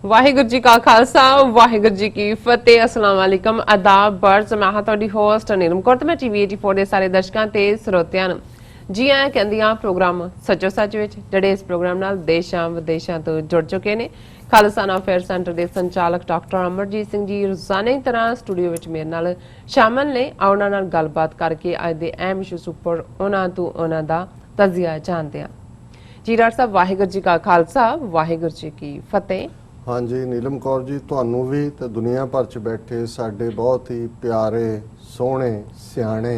वाहिगुरू जी का खालसा वाहिगुरू जी की फतेह अस्सलाम वालेकुम आदाब बर्ज मैं हाँ तुहाडी होस्ट नीलम कौर ते मैं टीवी 84 ਦੇ ਸਾਰੇ ਦਰਸ਼ਕਾਂ ਤੇ ਸਰੋਤਿਆਂ ਨੂੰ ਜੀ ਆਇਆਂ ਕਹਿੰਦੀਆਂ ਪ੍ਰੋਗਰਾਮ ਸੱਚੋ ਸੱਚ ਵਿੱਚ ਜਿਹੜੇ ਇਸ ਪ੍ਰੋਗਰਾਮ ਨਾਲ ਦੇਸ਼ਾਂ ਵਿਦੇਸ਼ਾਂ ਤੋਂ ਜੁੜ ਚੁੱਕੇ ਨੇ ਖਾਲਸਾਨਾ ਅਫੇਅਰ ਸੈਂਟਰ ਦੇ ਸੰਚਾਲਕ ਡਾਕਟਰ ਅਮਰਜੀਤ ਸਿੰਘ ਜੀ ਰੋਜ਼ਾਨਾ ਦੀ ਤਰ੍ਹਾਂ ਸਟੂਡੀਓ ਵਿੱਚ ਮੇਰੇ ਨਾਲ ਸ਼ਾਮਲ ਨੇ ਉਹਨਾਂ ਨਾਲ ਗੱਲਬਾਤ ਕਰਕੇ ਅੱਜ ਦੇ ਅਹਿਮ ਇਸ਼ੂਸ ਉੱਪਰ ਉਹਨਾਂ ਤੋਂ ਉਹਨਾਂ ਦਾ ਤਜਜ਼ੀਆ ਜਾਣਦੇ ਹਾਂ ਜੀ ਡਾਕਟਰ ਸਾਹਿਬ ਵਾਹਿਗੁਰੂ ਜੀ ਕਾ ਖਾਲਸਾ ਵਾਹਿਗੁਰੂ ਜੀ ਕੀ ਫਤਿਹ। हाँ जी नीलम कौर जी ਤੁਹਾਨੂੰ भी तो दुनिया भर च बैठे साडे बहुत ही प्यारे सोहने सियाणे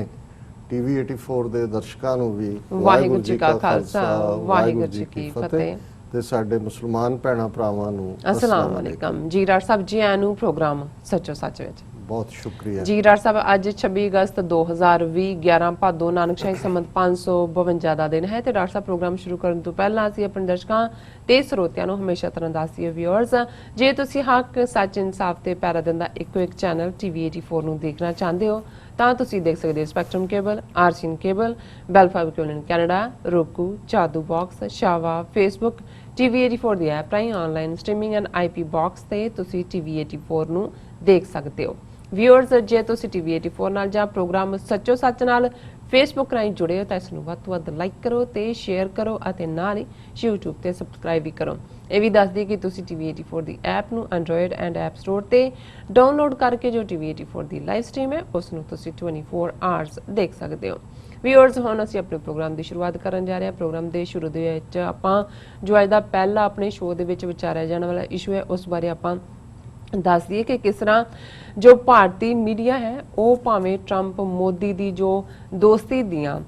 टीवी 84 ਦੇ ਦਰਸ਼ਕਾਂ ਨੂੰ ਵੀ ਵਾਹਿਗੁਰੂ ਜੀ ਕਾ ਖਾਲਸਾ ਵਾਹਿਗੁਰੂ ਜੀ ਕੀ ਫਤਿਹ ਤੇ ਸਾਡੇ ਮੁਸਲਮਾਨ ਭੈਣਾਂ ਭਰਾਵਾਂ ਨੂੰ अस्सलाम वालेकुम जी डॉक्टर साहब जी आनू प्रोग्राम सचो सच विच बहुत शुक्रिया जी डॉक्टर साहब अज 26 अगस्त 2020 11 भादो नानकशाही संमत 552 ਦਾ ਦਿਨ ਹੈ ਤੇ ਡਾਕਟਰ ਸਾਹਿਬ ਪ੍ਰੋਗਰਾਮ ਸ਼ੁਰੂ ਕਰਨ ਤੋਂ ਪਹਿਲਾਂ ਅਸੀਂ ਆਪਣੇ ਦਰਸ਼ਕਾਂ ਤੇ ਸਰੋਤਿਆਂ ਨੂੰ ਹਮੇਸ਼ਾ ਤਰ੍ਹਾਂ ਦੱਸੀਏ ਵਿਊਅਰਸ ਜੇ ਤੁਸੀਂ ਹੱਕ ਸੱਚ ਇਨਸਾਫ ਤੇ ਪੈਰਾ ਦਿੰਦਾ ਇੱਕੋ ਇੱਕ ਚੈਨਲ ਟੀਵੀ 84 ਨੂੰ ਦੇਖਣਾ ਚਾਹੁੰਦੇ ਹੋ ਤਾਂ ਤੁਸੀਂ ਦੇਖ ਸਕਦੇ ਹੋ spectrum cable RCN cable Bell fiber cable in Canada roku Jadoo box Shaw Facebook TV 84 ਦੀ ਐਪ ਰਾਹੀਂ online streaming and IP box ਤੇ ਤੁਸੀਂ ਟੀਵੀ 84 ਨੂੰ ਦੇਖ ਸਕਦੇ ਹੋ ਵਿਊਅਰਸ ਜੇ ਤੁਸੀਂ ਟੀਵੀ 84 ਨਾਲ ਜਾਂ ਪ੍ਰੋਗਰਾਮ ਸੱਚੋ ਸੱਚ ਨਾਲ ਫੇਸਬੁੱਕ ਰਾਹੀਂ ਜੁੜੇ ਹੋ ਤਾਂ ਇਸ ਨੂੰ ਵੱਧ ਤੋਂ ਵੱਧ ਲਾਈਕ ਕਰੋ ਤੇ ਸ਼ੇਅਰ ਕਰੋ ਅਤੇ ਨਾਲ ਹੀ YouTube ਤੇ ਸਬਸਕ੍ਰਾਈਬ ਵੀ ਕਰੋ। ਇਹ ਵੀ ਦੱਸ ਦਈਏ ਕਿ ਤੁਸੀਂ ਟੀਵੀ 84 ਦੀ ਐਪ ਨੂੰ ਐਂਡਰੋਇਡ ਐਂਡ ਐਪ ਸਟੋਰ ਤੇ ਡਾਊਨਲੋਡ ਕਰਕੇ ਜੋ ਟੀਵੀ 84 ਦੀ ਲਾਈਵ ਸਟ੍ਰੀਮ ਹੈ ਉਸ ਨੂੰ ਤੁਸੀਂ 24 ਆਵਰਸ ਦੇਖ ਸਕਦੇ ਹੋ। ਵਿਊਅਰਸ ਹੁਣ ਅਸੀਂ ਆਪਣੇ ਪ੍ਰੋਗਰਾਮ ਦੀ ਸ਼ੁਰੂਆਤ ਕਰਨ ਜਾ ਰਹੇ ਹਾਂ। ਪ੍ਰੋਗਰਾਮ ਦੇ ਸ਼ੁਰੂ ਦੇ ਵਿੱਚ ਆਪਾਂ ਜੋ ਅੱਜ ਦਾ ਪਹਿਲਾ ਆਪਣੇ ਸ਼ੋਅ ਦੇ ਵਿੱਚ ਵਿਚਾਰਿਆ ਜਾਣ ਵਾਲਾ ਇਸ਼ੂ ਹੈ ਉਸ ਬਾਰੇ ਆਪਾਂ ਦੱਸ ਦਈਏ ਕਿ ਕਿਸ ਤਰ੍ਹਾਂ ਜੋ ਭਾਰਤੀ ਮੀਡੀਆ ਹੈ ਉਹ ਭਾਵੇਂ ਟਰੰਪ ਮੋਦੀ ਦੀ ਜੋ ਦੋਸਤੀ ਦੀਆਂ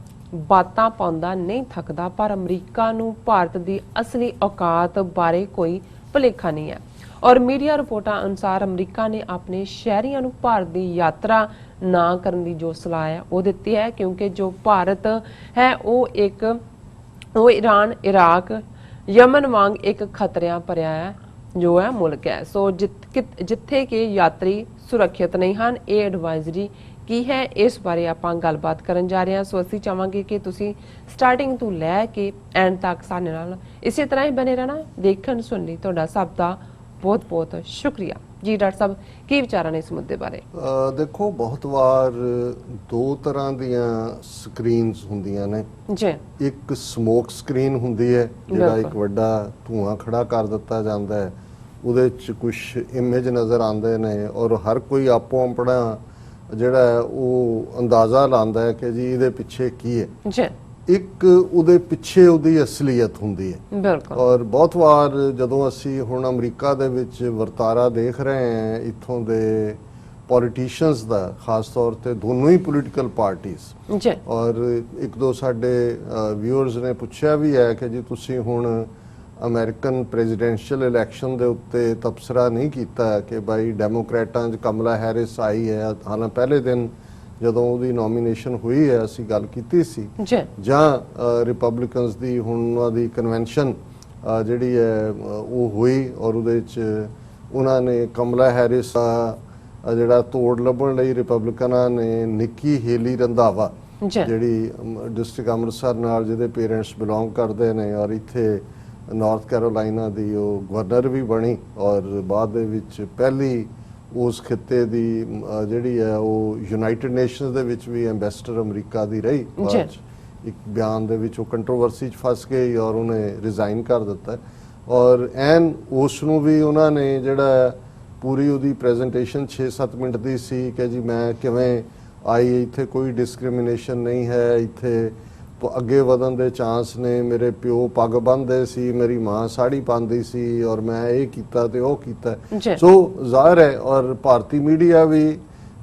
ਬਾਤਾਂ ਪਾਉਂਦਾ ਨਹੀਂ ਥੱਕਦਾ ਪਰ ਅਮਰੀਕਾ ਨੂੰ ਭਾਰਤ ਦੀ ਅਸਲੀ ਔਕਾਤ ਬਾਰੇ ਕੋਈ ਭੁਲੇਖਾ ਨਹੀਂ ਹੈ ਔਰ ਮੀਡੀਆ ਰਿਪੋਰਟਾਂ ਅਨੁਸਾਰ ਅਮਰੀਕਾ ਨੇ ਆਪਣੇ ਸ਼ਹਿਰੀਆਂ ਨੂੰ ਭਾਰਤ ਦੀ ਯਾਤਰਾ ਨਾ ਕਰਨ ਦੀ ਜੋ ਸਲਾਹ ਹੈ ਉਹ ਦਿੱਤੀ ਹੈ ਕਿਉਂਕਿ ਜੋ ਭਾਰਤ ਹੈ ਉਹ ਈਰਾਨ ਇਰਾਕ ਯਮਨ ਵਾਂਗ ਇੱਕ ਖਤਰਿਆਂ ਭਰਿਆ ਹੈ ਜੋ ਹੈ ਮੁਲਕ ਹੈ ਸੋ ਜਿੱਥੇ ਕਿ ਯਾਤਰੀ ਸੁਰੱਖਿਅਤ ਨਹੀਂ ਹਨ। ਇਹ ਐਡਵਾਈਜ਼ਰੀ ਕੀ ਹੈ ਇਸ ਬਾਰੇ ਆਪਾਂ ਗੱਲਬਾਤ ਕਰਨ ਜਾ ਰਹੇ ਹਾਂ ਸੋ ਅਸੀਂ ਚਾਹਾਂਗੇ ਕਿ ਤੁਸੀਂ ਸਟਾਰਟਿੰਗ ਤੋਂ ਲੈ ਕੇ ਐਂਡ ਤੱਕ ਸਾਡੇ ਨਾਲ ਇਸੇ ਤਰ੍ਹਾਂ ਹੀ ਬਣੇ ਰਹਿਣਾ ਦੇਖਣ ਸੁਣਨ ਲਈ ਤੁਹਾਡਾ ਸਭ ਦਾ ਬਹੁਤ ਬਹੁਤ ਸ਼ੁਕਰੀਆ। ਜੀ ਡਾਕਟਰ ਸਾਹਿਬ ਕੀ ਵਿਚਾਰਾਂ ਨੇ ਇਸ ਮੁੱਦੇ ਬਾਰੇ? ਦੇਖੋ ਬਹੁਤ ਵਾਰ ਦੋ ਤਰ੍ਹਾਂ ਦੀਆਂ ਸਕਰੀਨਸ ਹੁੰਦੀਆਂ ਨੇ ਜੀ ਇੱਕ ਸਮੋਕ ਸਕਰੀਨ ਹੁੰਦੀ ਹੈ ਜਿਹੜਾ ਇੱਕ ਵੱਡਾ ਧੂਆਂ ਖੜਾ ਕਰ ਦਿੱਤਾ ਜਾਂਦਾ ਹੈ ਉਹਦੇ ਚ ਕੁਝ ਇਮੇਜ ਨਜ਼ਰ ਆਉਂਦੇ ਨੇ ਔਰ ਹਰ ਕੋਈ ਆਪੋ ਆਪਣਾ ਜਿਹੜਾ ਉਹ ਅੰਦਾਜ਼ਾ ਲਾਉਂਦਾ ਹੈ ਕਿ ਜੀ ਇਹਦੇ ਪਿੱਛੇ ਕੀ ਹੈ ਜੀ ਇੱਕ ਉਹਦੇ ਪਿੱਛੇ ਉਹਦੀ ਅਸਲੀਅਤ ਹੁੰਦੀ ਹੈ ਬਿਲਕੁਲ ਔਰ ਬਹੁਤ ਵਾਰ ਜਦੋਂ ਅਸੀਂ ਹੁਣ ਅਮਰੀਕਾ ਦੇ ਵਿੱਚ ਵਰਤਾਰਾ ਦੇਖ ਰਹੇ ਹਾਂ ਇੱਥੋਂ ਦੇ ਪੋਲੀਟੀਸ਼ੀਅਨਸ ਦਾ ਖਾਸ ਤੌਰ ਤੇ ਦੋਨੋਂ ਹੀ ਪੋਲੀਟੀਕਲ ਪਾਰਟੀਆਂ ਜੀ ਔਰ ਇੱਕ ਦੋ ਸਾਡੇ ਵਿਊਅਰਸ ਨੇ ਪੁੱਛਿਆ ਵੀ ਹੈ ਕਿ ਜੀ ਤੁਸੀਂ ਹੁਣ ਅਮਰੀਕਨ ਪ੍ਰੈਜ਼ੀਡੈਂਸ਼ੀਅਲ ਇਲੈਕਸ਼ਨ ਦੇ ਉੱਤੇ ਤਬਸਰਾ ਨਹੀਂ ਕੀਤਾ ਕਿ ਭਾਈ ਡੈਮੋਕ੍ਰੈਟਾਂ 'ਚ ਕਮਲਾ ਹੈਰਿਸ ਆਈ ਹੈ ਹਾਲਾਂਕਿ ਪਹਿਲੇ ਦਿਨ ਜਦੋਂ ਉਹਦੀ ਨੋਮੀਨੇਸ਼ਨ ਹੋਈ ਹੈ ਅਸੀਂ ਗੱਲ ਕੀਤੀ ਸੀ ਜਾਂ ਰਿਪਬਲਿਕਨਸ ਦੀ ਹੁਣ ਉਹਨਾਂ ਦੀ ਕਨਵੈਨਸ਼ਨ ਜਿਹੜੀ ਹੈ ਉਹ ਹੋਈ ਔਰ ਉਹਦੇ 'ਚ ਉਹਨਾਂ ਨੇ ਕਮਲਾ ਹੈਰਿਸ ਜਿਹੜਾ ਤੋੜ ਲੱਭਣ ਲਈ ਰਿਪਬਲਿਕਨਾਂ ਨੇ ਨਿੱਕੀ ਹੇਲੀ ਰੰਧਾਵਾ ਜਿਹੜੀ ਡਿਸਟ੍ਰਿਕਟ ਅੰਮ੍ਰਿਤਸਰ ਨਾਲ ਜਿਹਦੇ ਪੇਰੈਂਟਸ ਬਿਲੋਂਗ ਕਰਦੇ ਨੇ ਔਰ ਇੱਥੇ ਨਾਰਥ ਕੈਰੋਲਾਈਨਾ ਦੀ ਉਹ ਗਵਰਨਰ ਵੀ ਬਣੀ ਔਰ ਬਾਅਦ ਦੇ ਵਿੱਚ ਪਹਿਲੀ ਉਸ ਖਿੱਤੇ ਦੀ ਜਿਹੜੀ ਹੈ ਉਹ ਯੂਨਾਈਟਿਡ ਨੇਸ਼ਨਸ ਦੇ ਵਿੱਚ ਵੀ ਐਂਬੈਸਡਰ ਅਮਰੀਕਾ ਦੀ ਰਹੀ ਇੱਕ ਬਿਆਨ ਦੇ ਵਿੱਚ ਉਹ ਕੰਟਰੋਵਰਸੀ 'ਚ ਫਸ ਗਈ ਔਰ ਉਹਨੇ ਰਿਜ਼ਾਈਨ ਕਰ ਦਿੱਤਾ ਔਰ ਐਨ ਉਸ ਨੂੰ ਵੀ ਉਹਨਾਂ ਨੇ ਜਿਹੜਾ ਪੂਰੀ ਉਹਦੀ ਪ੍ਰੈਜੈਂਟੇਸ਼ਨ 6-7 ਮਿੰਟ ਦੀ ਸੀ ਕਿ ਜੀ ਮੈਂ ਕਿਵੇਂ ਆਈ ਇੱਥੇ ਕੋਈ ਡਿਸਕ੍ਰਿਮੀਨੇਸ਼ਨ ਨਹੀਂ ਹੈ ਇੱਥੇ ਅੱਗੇ ਵਧਣ ਦੇ ਚਾਂਸ ਨੇ ਮੇਰੇ ਪਿਓ ਪੱਗ ਬੰਨ੍ਹਦੇ ਸੀ ਮੇਰੀ ਮਾਂ ਸਾੜੀ ਪਾਉਂਦੀ ਸੀ ਔਰ ਮੈਂ ਇਹ ਕੀਤਾ ਤੇ ਉਹ ਕੀਤਾ ਸੋ ਜ਼ਾਹਿਰ ਹੈ ਔਰ ਭਾਰਤੀ ਮੀਡੀਆ ਵੀ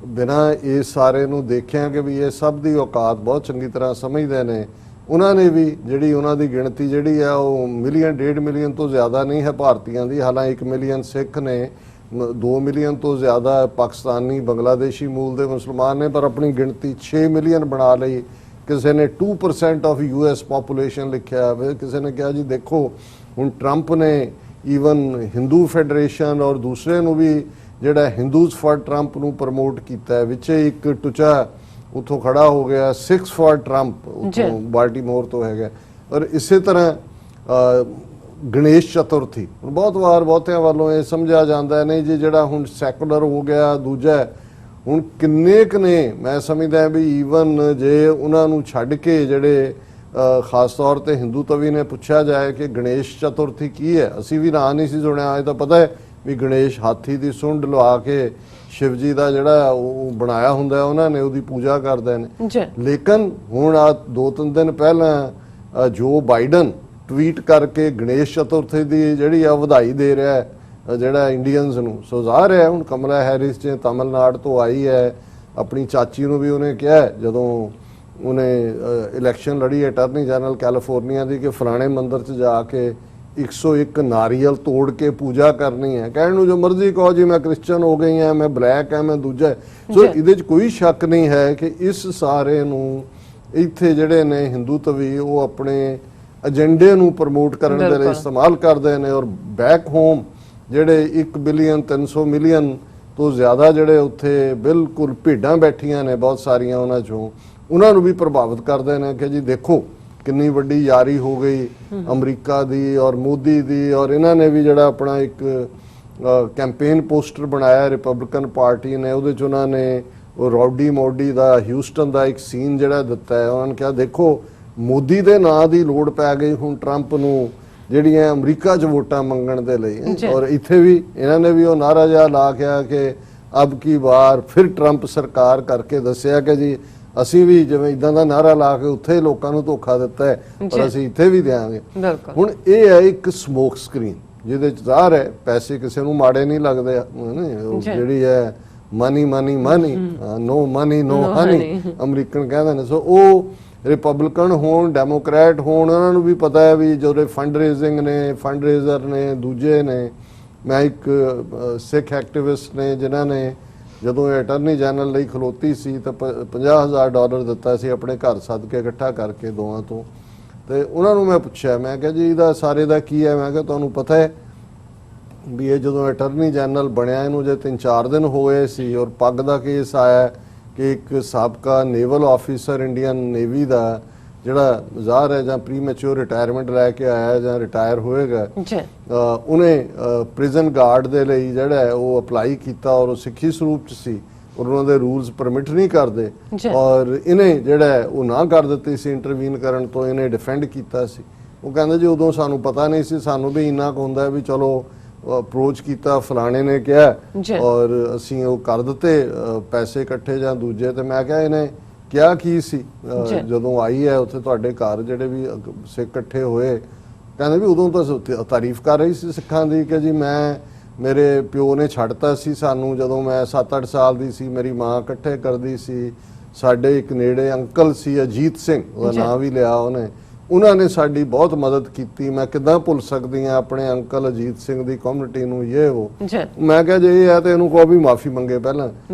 ਬਿਨਾਂ ਇਸ ਸਾਰੇ ਨੂੰ ਦੇਖਿਆ ਕਿ ਵੀ ਇਹ ਸਭ ਦੀ ਔਕਾਤ ਬਹੁਤ ਚੰਗੀ ਤਰ੍ਹਾਂ ਸਮਝਦੇ ਨੇ ਉਹਨਾਂ ਨੇ ਵੀ ਜਿਹੜੀ ਉਹਨਾਂ ਦੀ ਗਿਣਤੀ ਜਿਹੜੀ ਆ ਉਹ ਮਿਲੀਅਨ 1.5 ਮਿਲੀਅਨ ਤੋਂ ਜ਼ਿਆਦਾ ਨਹੀਂ ਹੈ ਭਾਰਤੀਆਂ ਦੀ ਹਾਲਾਂਕਿ 1 ਮਿਲੀਅਨ ਸਿੱਖ ਨੇ 2 ਮਿਲੀਅਨ ਤੋਂ ਜ਼ਿਆਦਾ ਪਾਕਿਸਤਾਨੀ ਬੰਗਲਾਦੇਸ਼ੀ ਮੂਲ ਦੇ ਮੁਸਲਮਾਨ ਨੇ ਪਰ ਆਪਣੀ ਗਿਣਤੀ 6 ਮਿਲੀਅਨ ਬਣਾ ਲਈ ਕਿਸੇ ਨੇ 2% ਆਫ US ਪੋਪੂਲੇਸ਼ਨ ਲਿਖਿਆ ਕਿਸੇ ਨੇ ਕਿਹਾ ਜੀ ਦੇਖੋ ਹੁਣ ਟਰੰਪ ਨੇ ਈਵਨ ਹਿੰਦੂ ਫੈਡਰੇਸ਼ਨ ਔਰ ਦੂਸਰੇ ਨੂੰ ਵੀ ਜਿਹੜਾ ਹਿੰਦੂਜ਼ ਫॉर ਟਰੰਪ ਨੂੰ ਪ੍ਰਮੋਟ ਕੀਤਾ ਵਿੱਚ ਇੱਕ ਟੁਚਾ ਉੱਥੋਂ ਖੜਾ ਹੋ ਗਿਆ 6 ਫॉर ਟਰੰਪ ਉੱਥੋਂ ਬਾਲਟੀਮੋਰ ਤੋਂ ਹੈਗਾ ਔਰ ਇਸੇ ਤਰ੍ਹਾਂ ਗਣੇਸ਼ ਚਤੁਰਥੀ ਬਹੁਤ ਵਾਰ ਬਹੁਤਿਆਂ ਵੱਲੋਂ ਇਹ ਸਮਝਿਆ ਜਾਂਦਾ ਨਹੀਂ ਜੀ ਜਿਹੜਾ ਹੁਣ ਸੈਕੂਲਰ ਹੋ ਗਿਆ ਦੂਜਾ ਹੁਣ ਕਿੰਨੇ ਕੁ ਨੇ ਮੈਂ ਸਮਝਦਾ ਵੀ ਈਵਨ ਜੇ ਉਹਨਾਂ ਨੂੰ ਛੱਡ ਕੇ ਜਿਹੜੇ ਖਾਸ ਤੌਰ ਤੇ ਹਿੰਦੂ ਤਵੀ ਨੇ ਪੁੱਛਿਆ ਜਾਏ ਕਿ ਗਣੇਸ਼ ਚਤੁਰਥੀ ਕੀ ਹੈ ਅਸੀਂ ਵੀ ਨਾਂ ਨਹੀਂ ਸੀ ਸੁਣਿਆ ਇਹ ਤਾਂ ਪਤਾ ਹੈ ਵੀ ਗਣੇਸ਼ ਹਾਥੀ ਦੀ ਸੁੰਡ ਲਵਾ ਕੇ ਸ਼ਿਵ ਜੀ ਦਾ ਜਿਹੜਾ ਉਹ ਬਣਾਇਆ ਹੁੰਦਾ ਉਹਨਾਂ ਨੇ ਉਹਦੀ ਪੂਜਾ ਕਰਦੇ ਨੇ ਲੇਕਿਨ ਹੁਣ ਆ 2-3 ਦਿਨ ਪਹਿਲਾਂ ਜੋ ਬਾਈਡਨ ਟਵੀਟ ਕਰਕੇ ਗਣੇਸ਼ ਚਤੁਰਥੀ ਦੀ ਜਿਹੜੀ ਆ ਵਧਾਈ ਦੇ ਰਿਹਾ ਹੈ ਜਿਹੜਾ ਇੰਡੀਅਨਸ ਨੂੰ ਸੋ ਜ਼ਾਹਰ ਹੈ ਹੁਣ ਕਮਲਾ ਹੈਰਿਸ ਜੇ ਤਮਿਲਨਾਡੂ ਤੋਂ ਆਈ ਹੈ ਆਪਣੀ ਚਾਚੀ ਨੂੰ ਵੀ ਉਹਨੇ ਕਿਹਾ ਜਦੋਂ ਉਹਨੇ ਇਲੈਕਸ਼ਨ ਲੜੀ ਅਟਾਰਨੀ ਜਨਰਲ ਕੈਲੀਫੋਰਨੀਆ ਦੀ ਕਿ ਫਲਾਣੇ ਮੰਦਿਰ 'ਚ ਜਾ ਕੇ 101 ਨਾਰੀਅਲ ਤੋੜ ਕੇ ਪੂਜਾ ਕਰਨੀ ਹੈ ਕਹਿਣ ਨੂੰ ਜੋ ਮਰਜ਼ੀ ਕਹੋ ਜੀ ਮੈਂ ਕ੍ਰਿਸਚਨ ਹੋ ਗਈ ਹਾਂ ਮੈਂ ਬਲੈਕ ਹਾਂ ਮੈਂ ਦੂਜਾ ਸੋ ਇਹਦੇ 'ਚ ਕੋਈ ਸ਼ੱਕ ਨਹੀਂ ਹੈ ਕਿ ਇਸ ਸਾਰੇ ਨੂੰ ਇੱਥੇ ਜਿਹੜੇ ਨੇ ਹਿੰਦੂ ਤਵੀ ਉਹ ਆਪਣੇ ਏਜੰਡੇ ਨੂੰ ਪ੍ਰਮੋਟ ਕਰਨ ਦੇ ਲਈ ਇਸਤੇਮਾਲ ਕਰਦੇ ਨੇ ਔਰ ਬੈਕ ਹੋਮ ਜਿਹੜੇ 1 ਬਿਲੀਅਨ 300 ਮਿਲੀਅਨ ਤੋਂ ਜ਼ਿਆਦਾ ਜਿਹੜੇ ਉੱਥੇ ਬਿਲਕੁਲ ਭੇਡਾਂ ਬੈਠੀਆਂ ਨੇ ਬਹੁਤ ਸਾਰੀਆਂ ਉਹਨਾਂ 'ਚੋਂ ਉਹਨਾਂ ਨੂੰ ਵੀ ਪ੍ਰਭਾਵਿਤ ਕਰਦੇ ਨੇ ਕਿ ਜੀ ਦੇਖੋ ਕਿੰਨੀ ਵੱਡੀ ਯਾਰੀ ਹੋ ਗਈ ਅਮਰੀਕਾ ਦੀ ਔਰ ਮੋਦੀ ਦੀ ਔਰ ਇਹਨਾਂ ਨੇ ਵੀ ਜਿਹੜਾ ਆਪਣਾ ਇੱਕ ਕੈਂਪੇਨ ਪੋਸਟਰ ਬਣਾਇਆ ਰਿਪਬਲਿਕਨ ਪਾਰਟੀ ਨੇ ਉਹਦੇ 'ਚ ਉਹਨਾਂ ਨੇ ਉਹ ਰੌਡੀ ਮੋਡੀ ਦਾ ਹਿਊਸਟਨ ਦਾ ਇੱਕ ਸੀਨ ਜਿਹੜਾ ਦਿੱਤਾ ਹੈ ਉਹਨਾਂ ਨੇ ਕਿਹਾ ਦੇਖੋ ਮੋਦੀ ਦੇ ਨਾਂ ਦੀ ਲੋੜ ਪੈ ਗਈ ਹੁਣ ਟਰੰਪ ਨੂੰ ਜਿਹੜੀਆਂ ਅਮਰੀਕਾ 'ਚ ਵੋਟਾਂ ਮੰਗਣ ਦੇ ਲਈ ਔਰ ਇੱਥੇ ਵੀ ਇਹਨਾਂ ਨੇ ਵੀ ਉਹ ਨਾਅਰਾ ਜਿਹਾ ਲਾ ਕੇ ਕਿ ਅਬ ਕੀ ਵਾਰ ਫਿਰ ਟਰੰਪ ਸਰਕਾਰ ਕਰਕੇ ਦੱਸਿਆ ਕਿ ਜੀ ਅਸੀਂ ਵੀ ਜਿਵੇਂ ਇਦਾਂ ਦਾ ਨਾਅਰਾ ਲਾ ਕੇ ਉੱਥੇ ਲੋਕਾਂ ਨੂੰ ਧੋਖਾ ਦਿੱਤਾ ਹੈ ਪਰ ਅਸੀਂ ਇੱਥੇ ਵੀ ਦੇਾਂਗੇ ਹੁਣ ਇਹ ਹੈ ਇੱਕ ਸਮੋਕ ਸਕਰੀਨ ਜਿਹਦੇ 'ਚ ਜ਼ਾਹਰ ਹੈ ਪੈਸੇ ਕਿਸੇ ਨੂੰ ਮਾੜੇ ਨਹੀਂ ਲੱਗਦੇ ਜਿਹੜੀ ਹੈ money money money no money no honey American ਕਹਿੰਦੇ ਨੇ ਸੋ ਉਹ ਰਿਪਬਲਿਕਨ ਹੋਣ ਡੈਮੋਕ੍ਰੈਟ ਹੋਣ ਉਹਨਾਂ ਨੂੰ ਵੀ ਪਤਾ ਹੈ ਵੀ ਜਿਹੜੇ ਫੰਡ ਰੇਜ਼ਿੰਗ ਨੇ ਫੰਡ ਰੇਜ਼ਰ ਨੇ ਦੂਜੇ ਨੇ ਮੈਂ ਇੱਕ ਸਿੱਖ ਐਕਟਿਵਿਸਟ ਨੇ ਜਿਨ੍ਹਾਂ ਨੇ ਜਦੋਂ ਇਹ ਅਟਾਰਨੀ ਜਨਰਲ ਲਈ ਖਲੋਤੀ ਸੀ ਤਾਂ $50,000 ਦਿੱਤਾ ਸੀ ਆਪਣੇ ਘਰ ਸੱਦ ਕੇ ਇਕੱਠਾ ਕਰਕੇ ਦੋਵਾਂ ਤੋਂ ਤੇ ਉਹਨਾਂ ਨੂੰ ਮੈਂ ਪੁੱਛਿਆ ਮੈਂ ਕਿਹਾ ਜੀ ਇਹਦਾ ਸਾਰੇ ਦਾ ਕੀ ਹੈ ਮੈਂ ਕਿਹਾ ਤੁਹਾਨੂੰ ਪਤਾ ਹੈ ਵੀ ਇਹ ਜਦੋਂ ਅਟਾਰਨੀ ਜਨਰਲ ਬਣਿਆ ਇਹਨੂੰ ਜੇ 3-4 ਦਿਨ ਹੋਏ ਸੀ ਔਰ ਪੱਗ ਦਾ ਕੇਸ ਆਇਆ ਕਿ ਇੱਕ ਸਾਬਕਾ ਨੇਵਲ ਆਫੀਸਰ ਇੰਡੀਅਨ ਨੇਵੀ ਦਾ ਜਿਹੜਾ ਜ਼ਾਹਰ ਹੈ ਜਾਂ ਪ੍ਰੀਮੈਚੁਰ ਰਿਟਾਇਰਮੈਂਟ ਲੈ ਕੇ ਆਇਆ ਜਾਂ ਰਿਟਾਇਰ ਹੋਏਗਾ ਉਹਨੇ ਪ੍ਰਿਜ਼ਨ ਗਾਰਡ ਦੇ ਲਈ ਜਿਹੜਾ ਉਹ ਅਪਲਾਈ ਕੀਤਾ ਔਰ ਉਹ ਸਿੱਖੀ ਸਰੂਪ 'ਚ ਸੀ ਔਰ ਉਹਨਾਂ ਦੇ ਰੂਲਸ ਪਰਮਿਟ ਨਹੀਂ ਕਰਦੇ ਔਰ ਇਹਨੇ ਜਿਹੜਾ ਉਹ ਨਾ ਕਰ ਦਿੱਤੀ ਸੀ ਇੰਟਰਵੀਨ ਕਰਨ ਤੋਂ ਇਹਨੇ ਡਿਫੈਂਡ ਕੀਤਾ ਸੀ ਉਹ ਕਹਿੰਦੇ ਜੀ ਉਦੋਂ ਸਾਨੂੰ ਪਤਾ ਨਹੀਂ ਸੀ ਸਾਨੂੰ ਵੀ ਇੰਨਾ ਕੁ ਹੁੰਦਾ ਵੀ ਚਲੋ ਅਪਰੋਚ ਕੀਤਾ ਫਲਾਣੇ ਨੇ ਕਿਹਾ ਔਰ ਅਸੀਂ ਉਹ ਕਰ ਦਿੱਤੇ ਪੈਸੇ ਇਕੱਠੇ ਜਾਂ ਦੂਜੇ ਤੇ ਮੈਂ ਕਿਹਾ ਇਹਨੇ ਕਿਹਾ ਕੀ ਸੀ ਜਦੋਂ ਆਈ ਹੈ ਉੱਥੇ ਤੁਹਾਡੇ ਘਰ ਜਿਹੜੇ ਵੀ ਸਿੱਖ ਇਕੱਠੇ ਹੋਏ ਕਹਿੰਦੇ ਵੀ ਉਦੋਂ ਤਾਂ ਤਾਰੀਫ ਕਰ ਰਹੀ ਸੀ ਸਿੱਖਾਂ ਦੀ ਕਿ ਜੀ ਮੇਰੇ ਪਿਓ ਨੇ ਛੱਡਤਾ ਸੀ ਸਾਨੂੰ ਜਦੋਂ ਮੈਂ 7-8 ਸਾਲ ਦੀ ਸੀ ਮੇਰੀ ਮਾਂ ਇਕੱਠੇ ਕਰਦੀ ਸੀ ਸਾਡੇ ਇੱਕ ਨੇੜੇ ਅੰਕਲ ਸੀ ਅਜੀਤ ਸਿੰਘ ਉਹਦਾ ਨਾਂ ਵੀ ਲਿਆ ਉਹਨੇ ਉਹਨਾਂ ਨੇ ਸਾਡੀ ਬਹੁਤ ਮਦਦ ਕੀਤੀ ਮੈਂ ਕਿੱਦਾਂ ਭੁੱਲ ਸਕਦੀ ਹਾਂ ਆਪਣੇ ਅੰਕਲ ਅਜੀਤ ਸਿੰਘ ਦੀ ਕਮਿਊਨਿਟੀ ਨੂੰ ਇਹ ਉਹ ਮੈਂ ਕਿਹਾ ਜੇ ਇਹ ਹੈ ਤੇ ਇਹਨੂੰ ਕੋਈ ਵੀ ਮਾਫੀ ਮੰਗੇ ਪਹਿਲਾਂ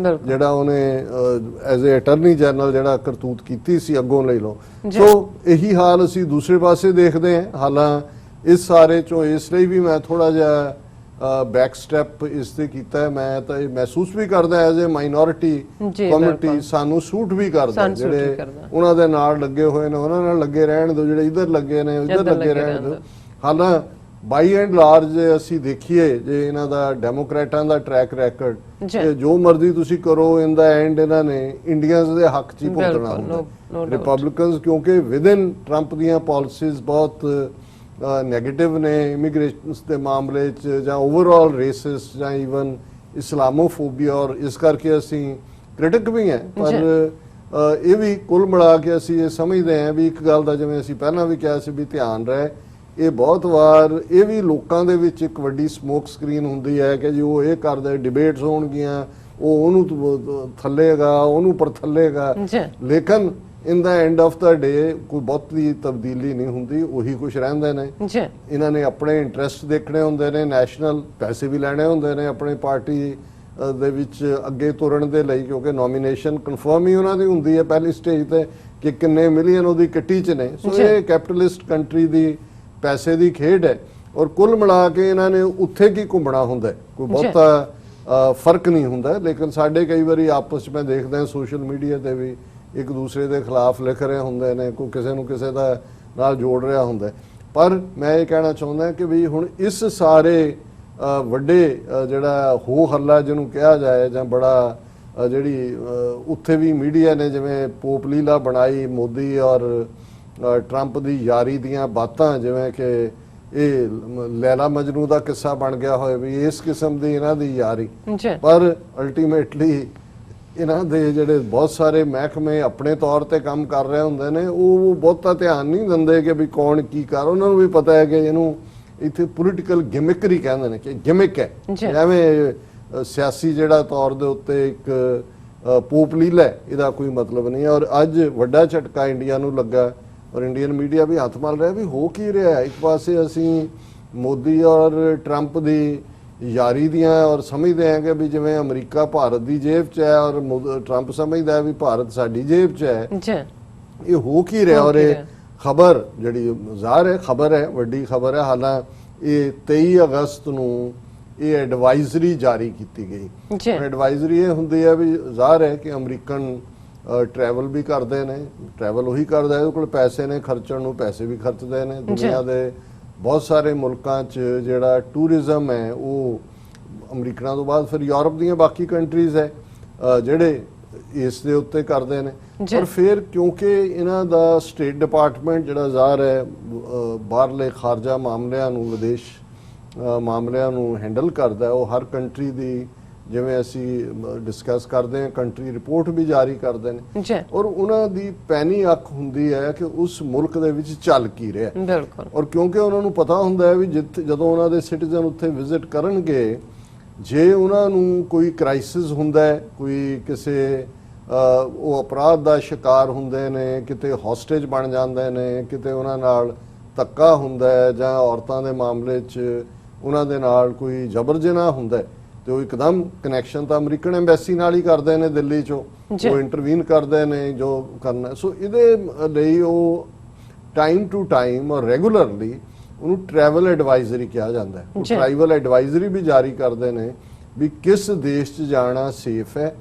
ਜਿਹੜਾ ਉਹਨੇ ਐਜ਼ ਅ ਅਟਾਰਨੀ ਜਨਰਲ ਜਿਹੜਾ ਕਰਤੂਤ ਕੀਤੀ ਸੀ ਅੱਗੋਂ ਲੈ ਲਓ ਸੋ ਇਹੀ ਹਾਲ ਅਸੀਂ ਦੂਸਰੇ ਪਾਸੇ ਦੇਖਦੇ ਹਾਂ ਹਾਲਾਂ ਇਸ ਸਾਰੇ ਚੋਂ ਇਸ ਲਈ ਵੀ ਮੈਂ ਥੋੜਾ ਜਿਹਾ ਬੈਕ ਸਟੈਪ ਇਸ ਤੇ ਕੀਤਾ ਹੈ ਮੈਂ ਤਾਂ ਇਹ ਮਹਿਸੂਸ ਵੀ ਕਰਦਾ ਐਜ਼ ਅ ਮਾਈਨੋਰਿਟੀ ਕਮਿਊਨਿਟੀ ਸਾਨੂੰ ਸੂਟ ਵੀ ਕਰਦਾ ਜਿਹੜੇ ਉਹਨਾਂ ਦੇ ਨਾਲ ਲੱਗੇ ਹੋਏ ਨੇ ਉਹਨਾਂ ਨਾਲ ਲੱਗੇ ਰਹਿਣ ਦਿਓ ਜਿਹੜੇ ਇੱਧਰ ਲੱਗੇ ਨੇ ਇੱਧਰ ਲੱਗੇ ਰਹਿਣ ਦਿਓ ਹਾਲਾਂ ਬਾਈ ਐਂਡ ਲਾਰਜ ਅਸੀਂ ਦੇਖੀਏ ਜੇ ਇਹਨਾਂ ਦਾ ਡੈਮੋਕ੍ਰੈਟਾਂ ਦਾ ਟਰੈਕ ਰੈਕੋਰਡ ਜੋ ਮਰਜ਼ੀ ਤੁਸੀਂ ਕਰੋ ਇਨ ਦਾ ਐਂਡ ਇਹਨਾਂ ਨੇ ਇੰਡੀਅਨਸ ਦੇ ਹੱਕ 'ਚ ਹੀ ਭੁਗਤਣਾ ਹੁੰਦਾ ਰਿਪਬਲਿਕਨਸ ਕਿਉਂਕਿ ਵਿਦਨ ਟਰੰਪ ਦੀਆਂ ਪਾਲਿਸੀਜ਼ ਬਹੁਤ ਨੈਗੇਟਿਵ ਨੇ ਇਮੀਗ੍ਰੇਸ਼ਨਸ ਦੇ ਮਾਮਲੇ 'ਚ ਜਾਂ ਓਵਰਆਲ ਰੇਸਿਸ ਜਾਂ ਈਵਨ ਇਸਲਾਮੋਫੋਬੀਆ ਔਰ ਇਸ ਕਰਕੇ ਅਸੀਂ ਕ੍ਰਿਟਿਕ ਵੀ ਹਾਂ ਪਰ ਇਹ ਵੀ ਕੁੱਲ ਮਿਲਾ ਕੇ ਅਸੀਂ ਇਹ ਸਮਝਦੇ ਹਾਂ ਵੀ ਇੱਕ ਗੱਲ ਦਾ ਜਿਵੇਂ ਅਸੀਂ ਪਹਿਲਾਂ ਵੀ ਕਿਹਾ ਸੀ ਵੀ ਧਿਆਨ ਰਹੇ ਇਹ ਬਹੁਤ ਵਾਰ ਇਹ ਵੀ ਲੋਕਾਂ ਦੇ ਵਿੱਚ ਇੱਕ ਵੱਡੀ ਸਮੋਕ ਸਕਰੀਨ ਹੁੰਦੀ ਹੈ ਕਿ ਜੀ ਉਹ ਇਹ ਕਰਦੇ ਡਿਬੇਟਸ ਹੋਣਗੀਆਂ ਉਹ ਉਹਨੂੰ ਥੱਲੇਗਾ ਉਹਨੂੰ ਪਰ ਥੱਲੇਗਾ ਲੇਕਿਨ ਇਨ ਦਾ ਐਂਡ ਆਫ ਦਾ ਡੇ ਕੋਈ ਬਹੁਤੀ ਤਬਦੀਲੀ ਨਹੀਂ ਹੁੰਦੀ ਉਹੀ ਕੁਝ ਰਹਿੰਦੇ ਨੇ ਇਹਨਾਂ ਨੇ ਆਪਣੇ ਇੰਟਰਸਟ ਦੇਖਣੇ ਹੁੰਦੇ ਨੇ ਨੈਸ਼ਨਲ ਪੈਸੇ ਵੀ ਲੈਣੇ ਹੁੰਦੇ ਨੇ ਆਪਣੇ ਪਾਰਟੀ ਦੇ ਵਿੱਚ ਅੱਗੇ ਤੁਰਨ ਦੇ ਲਈ ਕਿਉਂਕਿ ਨੋਮੀਨੇਸ਼ਨ ਕਨਫਰਮ ਹੀ ਉਹਨਾਂ ਦੀ ਹੁੰਦੀ ਹੈ ਪਹਿਲੀ ਸਟੇਜ ਤੇ ਕਿ ਕਿੰਨੇ ਮਿਲੀਅਨ ਉਹਦੀ ਕਿੱਟੀ 'ਚ ਨੇ ਸੋ ਇਹ ਕੈਪੀਟਲਿਸਟ ਕੰਟਰੀ ਦੀ ਪੈਸੇ ਦੀ ਖੇਡ ਹੈ ਔਰ ਕੁੱਲ ਮਿਲਾ ਕੇ ਇਹਨਾਂ ਨੇ ਉੱਥੇ ਕੀ ਘੁੰਮਣਾ ਹੁੰਦਾ ਕੋਈ ਬਹੁਤਾ ਫਰਕ ਨਹੀਂ ਹੁੰਦਾ ਲੇਕਿਨ ਸਾਡੇ ਕਈ ਵਾਰੀ ਆਪਸ 'ਚ ਮੈਂ ਦੇਖਦਾ ਸੋਸ਼ਲ ਮੀਡੀਆ ਤੇ ਵੀ ਇੱਕ ਦੂਸਰੇ ਦੇ ਖਿਲਾਫ ਲਿਖ ਰਹੇ ਹੁੰਦੇ ਨੇ ਕੋਈ ਕਿਸੇ ਨੂੰ ਕਿਸੇ ਦਾ ਨਾਲ ਜੋੜ ਰਿਹਾ ਹੁੰਦਾ पर मैं ये कहना चाਹੁंदा कि भी हुण इस सारे ਵੱਡੇ ਜਿਹੜਾ ਹੋ ਹੱਲਾ ਜਿਹਨੂੰ ਕਿਹਾ ਜਾਏ ਜਾਂ ਬੜਾ ਜਿਹੜੀ ਉੱਥੇ ਵੀ ਮੀਡੀਆ ਨੇ ਜਿਵੇਂ ਪੋਪ ਲੀਲਾ ਬਣਾਈ ਮੋਦੀ ਔਰ ਟਰੰਪ ਦੀ ਯਾਰੀ ਦੀਆਂ ਬਾਤਾਂ ਜਿਵੇਂ ਕਿ ਇਹ ਲੈਲਾ ਮਜਨੂ ਦਾ ਕਿੱਸਾ ਬਣ ਗਿਆ ਹੋਏ ਵੀ ਇਸ ਕਿਸਮ ਦੀ ਇਹਨਾਂ ਦੀ ਯਾਰੀ ਪਰ ਅਲਟੀਮੇਟਲੀ ਇਹਨਾਂ ਦੇ ਜਿਹੜੇ ਬਹੁਤ ਸਾਰੇ ਮਹਿਕਮੇ ਆਪਣੇ ਤੌਰ ਤੇ ਕੰਮ ਕਰ ਰਹੇ ਹੁੰਦੇ ਨੇ ਉਹ ਬਹੁਤਾ ਧਿਆਨ ਨਹੀਂ ਦਿੰਦੇ ਕਿ ਵੀ ਕੌਣ ਕੀ ਕਰ ਉਹਨਾਂ ਨੂੰ ਵੀ ਪਤਾ ਹੈ ਕਿ ਇਹਨੂੰ ਇੱਥੇ ਪੋਲੀਟੀਕਲ ਗਿਮਿਕਰੀ ਕਹਿੰਦੇ ਨੇ ਕਿ ਗਿਮਿਕ ਹੈ ਐਵੇਂ ਸਿਆਸੀ ਜਿਹੜਾ ਤੌਰ ਦੇ ਉੱਤੇ ਇੱਕ ਪੋਪ ਲੀਲਾ ਇਹਦਾ ਕੋਈ ਮਤਲਬ ਨਹੀਂ ਔਰ ਅੱਜ ਵੱਡਾ ਝਟਕਾ ਇੰਡੀਆ ਨੂੰ ਲੱਗਾ ਔਰ ਇੰਡੀਅਨ ਮੀਡੀਆ ਵੀ ਹੱਥ ਮਲ ਰਿਹਾ ਵੀ ਹੋ ਕੀ ਰਿਹਾ ਇੱਕ ਪਾਸੇ ਅਸੀਂ ਮੋਦੀ ਔਰ ਟਰੰਪ ਦੀ ਯਾਰੀ ਦੀਆਂ ਔਰ ਸਮਝਦੇ ਹਾਂ ਕਿ ਵੀ ਜਿਵੇਂ ਅਮਰੀਕਾ ਭਾਰਤ ਦੀ ਜੇਬ 'ਚ ਹੈ ਔਰ ਟਰੰਪ ਸਮਝਦਾ ਵੀ ਭਾਰਤ ਸਾਡੀ ਜੇਬ 'ਚ ਹੈ ਇਹ ਹੋ ਕੀ ਰਿਹਾ ਔਰ ਇਹ ਖਬਰ ਜਿਹੜੀ ਜ਼ਾਹਰ ਹੈ ਖਬਰ ਹੈ ਵੱਡੀ ਖਬਰ ਹੈ ਹਾਲਾਂ ਇਹ 23 ਅਗਸਤ ਨੂੰ ਇਹ ਐਡਵਾਈਜ਼ਰੀ ਜਾਰੀ ਕੀਤੀ ਗਈ ਐਡਵਾਈਜ਼ਰੀ ਇਹ ਹੁੰਦੀ ਹੈ ਵੀ ਜ਼ਾਹਰ ਹੈ ਕਿ ਅਮਰੀਕਨ ਟਰੈਵਲ ਵੀ ਕਰਦੇ ਨੇ ਟਰੈਵਲ ਉਹੀ ਕਰਦਾ ਇਹਦੇ ਕੋਲ ਪੈਸੇ ਨੇ ਖਰਚਣ ਨੂੰ ਪੈਸੇ ਵੀ ਖਰਚਦੇ ਨੇ ਦੁਨੀਆ ਦੇ ਬਹੁਤ ਸਾਰੇ ਮੁਲਕਾਂ 'ਚ ਜਿਹੜਾ ਟੂਰਿਜ਼ਮ ਹੈ ਉਹ ਅਮਰੀਕਨਾਂ ਤੋਂ ਬਾਅਦ ਫਿਰ ਯੂਰਪ ਦੀਆਂ ਬਾਕੀ ਕੰਟਰੀਜ਼ ਹੈ ਜਿਹੜੇ ਇਸ ਦੇ ਉੱਤੇ ਕਰਦੇ ਨੇ ਪਰ ਫਿਰ ਕਿਉਂਕਿ ਇਹਨਾਂ ਦਾ ਸਟੇਟ ਡਿਪਾਰਟਮੈਂਟ ਜਿਹੜਾ ਜ਼ਾਹਰ ਹੈ ਬਾਹਰਲੇ ਖਾਰਜਾ ਮਾਮਲਿਆਂ ਨੂੰ ਵਿਦੇਸ਼ ਮਾਮਲਿਆਂ ਨੂੰ ਹੈਂਡਲ ਕਰਦਾ ਉਹ ਹਰ ਕੰਟਰੀ ਦੀ ਜਿਵੇਂ ਅਸੀਂ ਡਿਸਕਸ ਕਰਦੇ ਹਾਂ ਕੰਟਰੀ ਰਿਪੋਰਟ ਵੀ ਜਾਰੀ ਕਰਦੇ ਨੇ ਔਰ ਉਹਨਾਂ ਦੀ ਪੈਣੀ ਅੱਖ ਹੁੰਦੀ ਹੈ ਕਿ ਉਸ ਮੁਲਕ ਦੇ ਵਿੱਚ ਚੱਲ ਕੀ ਰਿਹਾ ਬਿਲਕੁਲ ਔਰ ਕਿਉਂਕਿ ਉਹਨਾਂ ਨੂੰ ਪਤਾ ਹੁੰਦਾ ਹੈ ਵੀ ਜਦੋਂ ਉਹਨਾਂ ਦੇ ਸਿਟੀਜ਼ਨ ਉੱਥੇ ਵਿਜ਼ਿਟ ਕਰਨਗੇ ਜੇ ਉਹਨਾਂ ਨੂੰ ਕੋਈ ਕ੍ਰਾਈਸਿਸ ਹੁੰਦਾ ਹੈ ਕੋਈ ਕਿਸੇ ਉਹ ਅਪਰਾਧ ਦਾ ਸ਼ਿਕਾਰ ਹੁੰਦੇ ਨੇ ਕਿਤੇ ਹੌਸਟੇਜ ਬਣ ਜਾਂਦੇ ਨੇ ਕਿਤੇ ਉਹਨਾਂ ਨਾਲ ਧੱਕਾ ਹੁੰਦਾ ਹੈ ਜਾਂ ਔਰਤਾਂ ਦੇ ਮਾਮਲੇ 'ਚ ਉਹਨਾਂ ਦੇ ਨਾਲ ਕੋਈ ਜ਼ਬਰ ਜਨਾਹ ਹੁੰਦਾ ਤੇ ਉਹ ਇੱਕਦਮ ਕਨੈਕਸ਼ਨ ਤਾਂ ਅਮਰੀਕਨ ਐਮਬੈਸੀ ਨਾਲ ਹੀ ਕਰਦੇ ਨੇ ਦਿੱਲੀ 'ਚੋਂ ਉਹ ਇੰਟਰਵੀਨ ਕਰਦੇ ਨੇ ਜੋ ਕਰਨਾ ਸੋ ਇਹਦੇ ਲਈ ਉਹ ਟਾਈਮ ਟੂ ਟਾਈਮ ਔਰ ਰੈਗੂਲਰਲੀ ਉਹਨੂੰ ਟਰੈਵਲ ਐਡਵਾਈਜ਼ਰੀ ਕਿਹਾ ਜਾਂਦਾ ਹੈ ਟਰੈਵਲ ਐਡਵਾਈਜ਼ਰੀ ਵੀ ਜਾਰੀ ਕਰਦੇ ਨੇ ਵੀ ਕਿਸ ਦੇਸ਼ 'ਚ ਜਾਣਾ ਸੇਫ ਹੈ